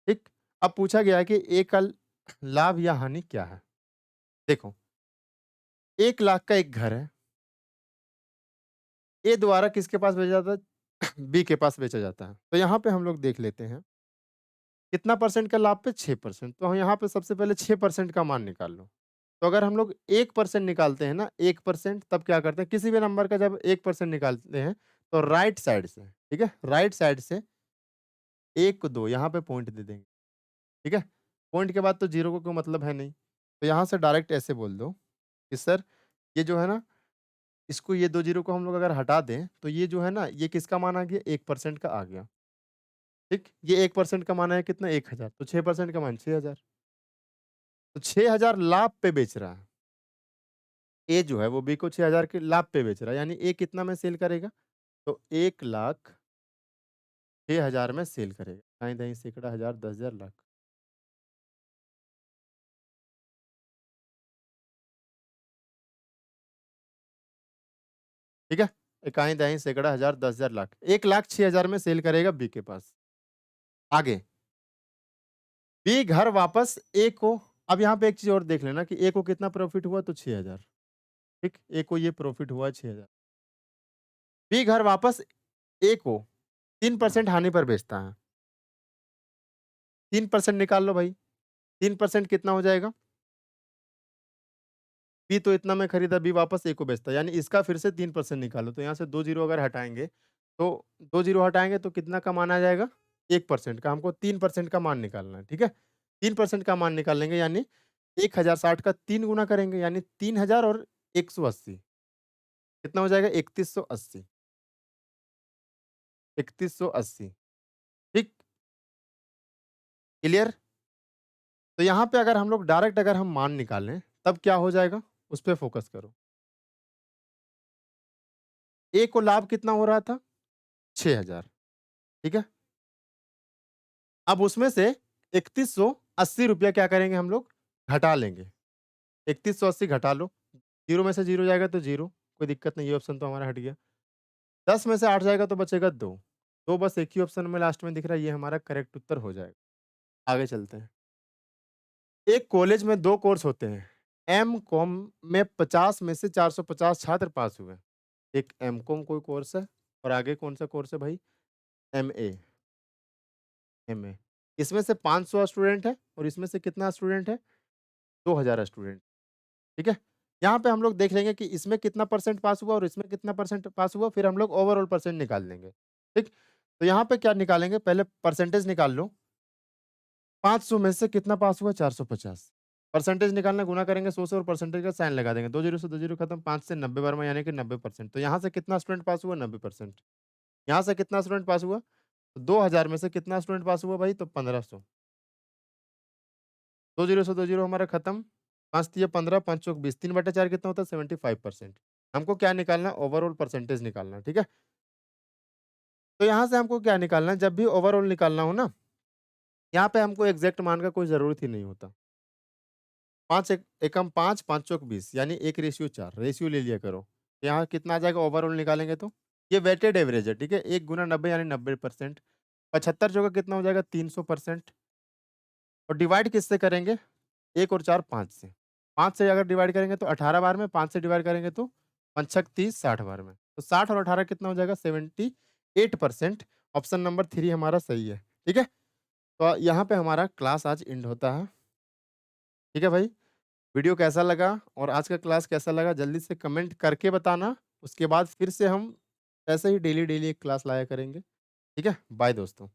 ठीक? अब पूछा गया है कि ए का लाभ या हानि क्या है? देखो, 1 लाख का एक घर है। ए द्वारा किसके पास बेचा जाता है? बी के पास बेचा जाता है। तो यहाँ पे हम लोग देख लेते हैं, कितना परसेंट का लाभ पे? 6%। तो यहाँ पे सबसे पहले 6% का मान निकाल लो। तो अगर हम लोग 1% निकालते हैं ना, 1% तब क्या करते हैं? किसी भी नंबर का जब 1% निकालते हैं, तो राइट साइड से, ठीक है? राइट साइड से 1 को 2 यहाँ पे पॉइंट दे देंगे, ठीक है? पॉइंट के बाद तो ज़ीरो को कोई मतलब है नहीं। तो यहाँ से डायरेक्ट ऐसे बोल दो कि सर, ये जो है ना, इसको ये 2 ज़ीरो को हम लोग अगर हटा दें, तो ये जो है ना, ये किसका मान आ गया? 1% का आ गया। ठीक? ये 1% का मान है कितना? 1000 तो 6% का मान 6000 तो 6000 लाभ पे बेच रहा है। ए जो है वो बी को 6000 के लाभ पे बेच रहा है, यानी ए कितना में सेल करेगा? तो 1,06,000 में सेल करेगा। दाईं-दाईं सैकड़ा, हज़ार, 10,000, लाख। ठीक है? इकाई-दाईं सैकड़ा, हज़ार, 10,000, लाख। 1,06,000 में सेल करेगा बी के पास। आगे, बी घर वापस ए को, अब यहाँ पे एक चीज़ और देख लेना कि ए को कितना प्रॉफ़िट हुआ? तो 6,000। ठीक? ए को ये प्रॉफ़िट हुआ 6,000। बी घर वापस ए को 3% हानि पर बेचता है। 3% निकाल लो भाई। 3% कितना हो जाएगा? बी तो इतना में खरीदा, बी वापस ए को बेचता है, यानी इसका फिर से 3% निकालो। तो यहाँ से 2 ज़ीरो अगर हटाएँगे, तो 2 ज़ीरो हटाएँगे तो कितना का मान आ जाएगा? 1% का। हमको 3% का मान निकालना है, ठीक है? 3% का मान निकाल लेंगे, यानी 1060 का 3 गुना करेंगे, यानी 3000 और 180 कितना हो जाएगा? 3180। 3180। ठीक? क्लियर? तो यहाँ पे अगर हम लोग डायरेक्ट अगर हम मान निकालें, तब क्या हो जाएगा? उस पे फ़ोकस करो। ए को लाभ कितना हो रहा था? 6000, ठीक है? अब उसमें से ₹3180 क्या करेंगे हम लोग? घटा लेंगे। 3180 घटा लो। 0 में से 0 जाएगा तो 0, कोई दिक्कत नहीं, ये ऑप्शन तो हमारा हट गया। 10 में से 8 जाएगा तो बचेगा 2। 2 बस एक ही ऑप्शन में लास्ट में दिख रहा है, ये हमारा करेक्ट उत्तर हो जाएगा। आगे चलते हैं। एक कॉलेज में 2 कोर्स होते हैं। एम.कॉम में 50 में से 450 छात्र पास हुए। एक एम.कॉम कोई कोर्स है और आगे कौन-सा कोर्स है भाई? MA, MA. इसमें से 500 स्टूडेंट है और इसमें से कितना स्टूडेंट है? 2000 स्टूडेंट। ठीक है? यहाँ पे हम लोग देख लेंगे कि इसमें कितना परसेंट पास हुआ और इसमें कितना परसेंट पास हुआ, फिर हम लोग ओवरऑल परसेंट निकाल लेंगे। ठीक? तो यहाँ पे क्या निकालेंगे, पहले परसेंटेज निकाल लो। 500 में से कितना पास हुआ? 450। परसेंटेज निकालना, गुणा करेंगे 100 से और परसेंटेज का साइन लगा देंगे। 2 जीरो से 2 जीरो खत्म, 5 से 90 बार में, यानी कि 90%। तो यहाँ से कितना स्टूडेंट पास हुआ? 90%। यहाँ से कितना स्टूडेंट पास हुआ? तो 2000 में से कितना स्टूडेंट पास हुआ भाई? तो 1500। 2 जीरो से 2 जीरो हमारा खत्म। 5 तिया 15, 5 चौक 20, 3/4 कितना होता है? 75%। हमको क्या निकालना है? ओवरऑल परसेंटेज निकालना है, ठीक है? तो यहाँ से हमको क्या निकालना है? जब भी ओवरऑल निकालना हो ना, यहाँ पे हमको एग्ज़ैक्ट मान का कोई ज़रूरत ही नहीं होता। 5 एक एकम 5, 5 चौक 20, यानी 1:4 रेशियो ले लिया करो। यहाँ कितना आ जाएगा ओवरऑल निकालेंगे तो? ये वेटेड एवरेज है, ठीक है? 1 गुना 90 यानी 90%। 75 चौका कितना हो जाएगा? 300%। और डिवाइड किससे करेंगे? 1 और 4 5 से। 5 से अगर डिवाइड करेंगे तो 18 बार में, 5 से डिवाइड करेंगे तो 5 छक 30, 60 बार में। तो 60 और 18 कितना हो जाएगा? 78%। ऑप्शन नंबर 3 हमारा सही है, ठीक है? तो यहाँ पे हमारा क्लास आज एंड होता है, ठीक है भाई? वीडियो कैसा लगा और आज का क्लास कैसा लगा जल्दी से कमेंट करके बताना। उसके बाद फिर से हम ऐसे ही डेली-डेली एक क्लास लाया करेंगे, ठीक है? बाय दोस्तों।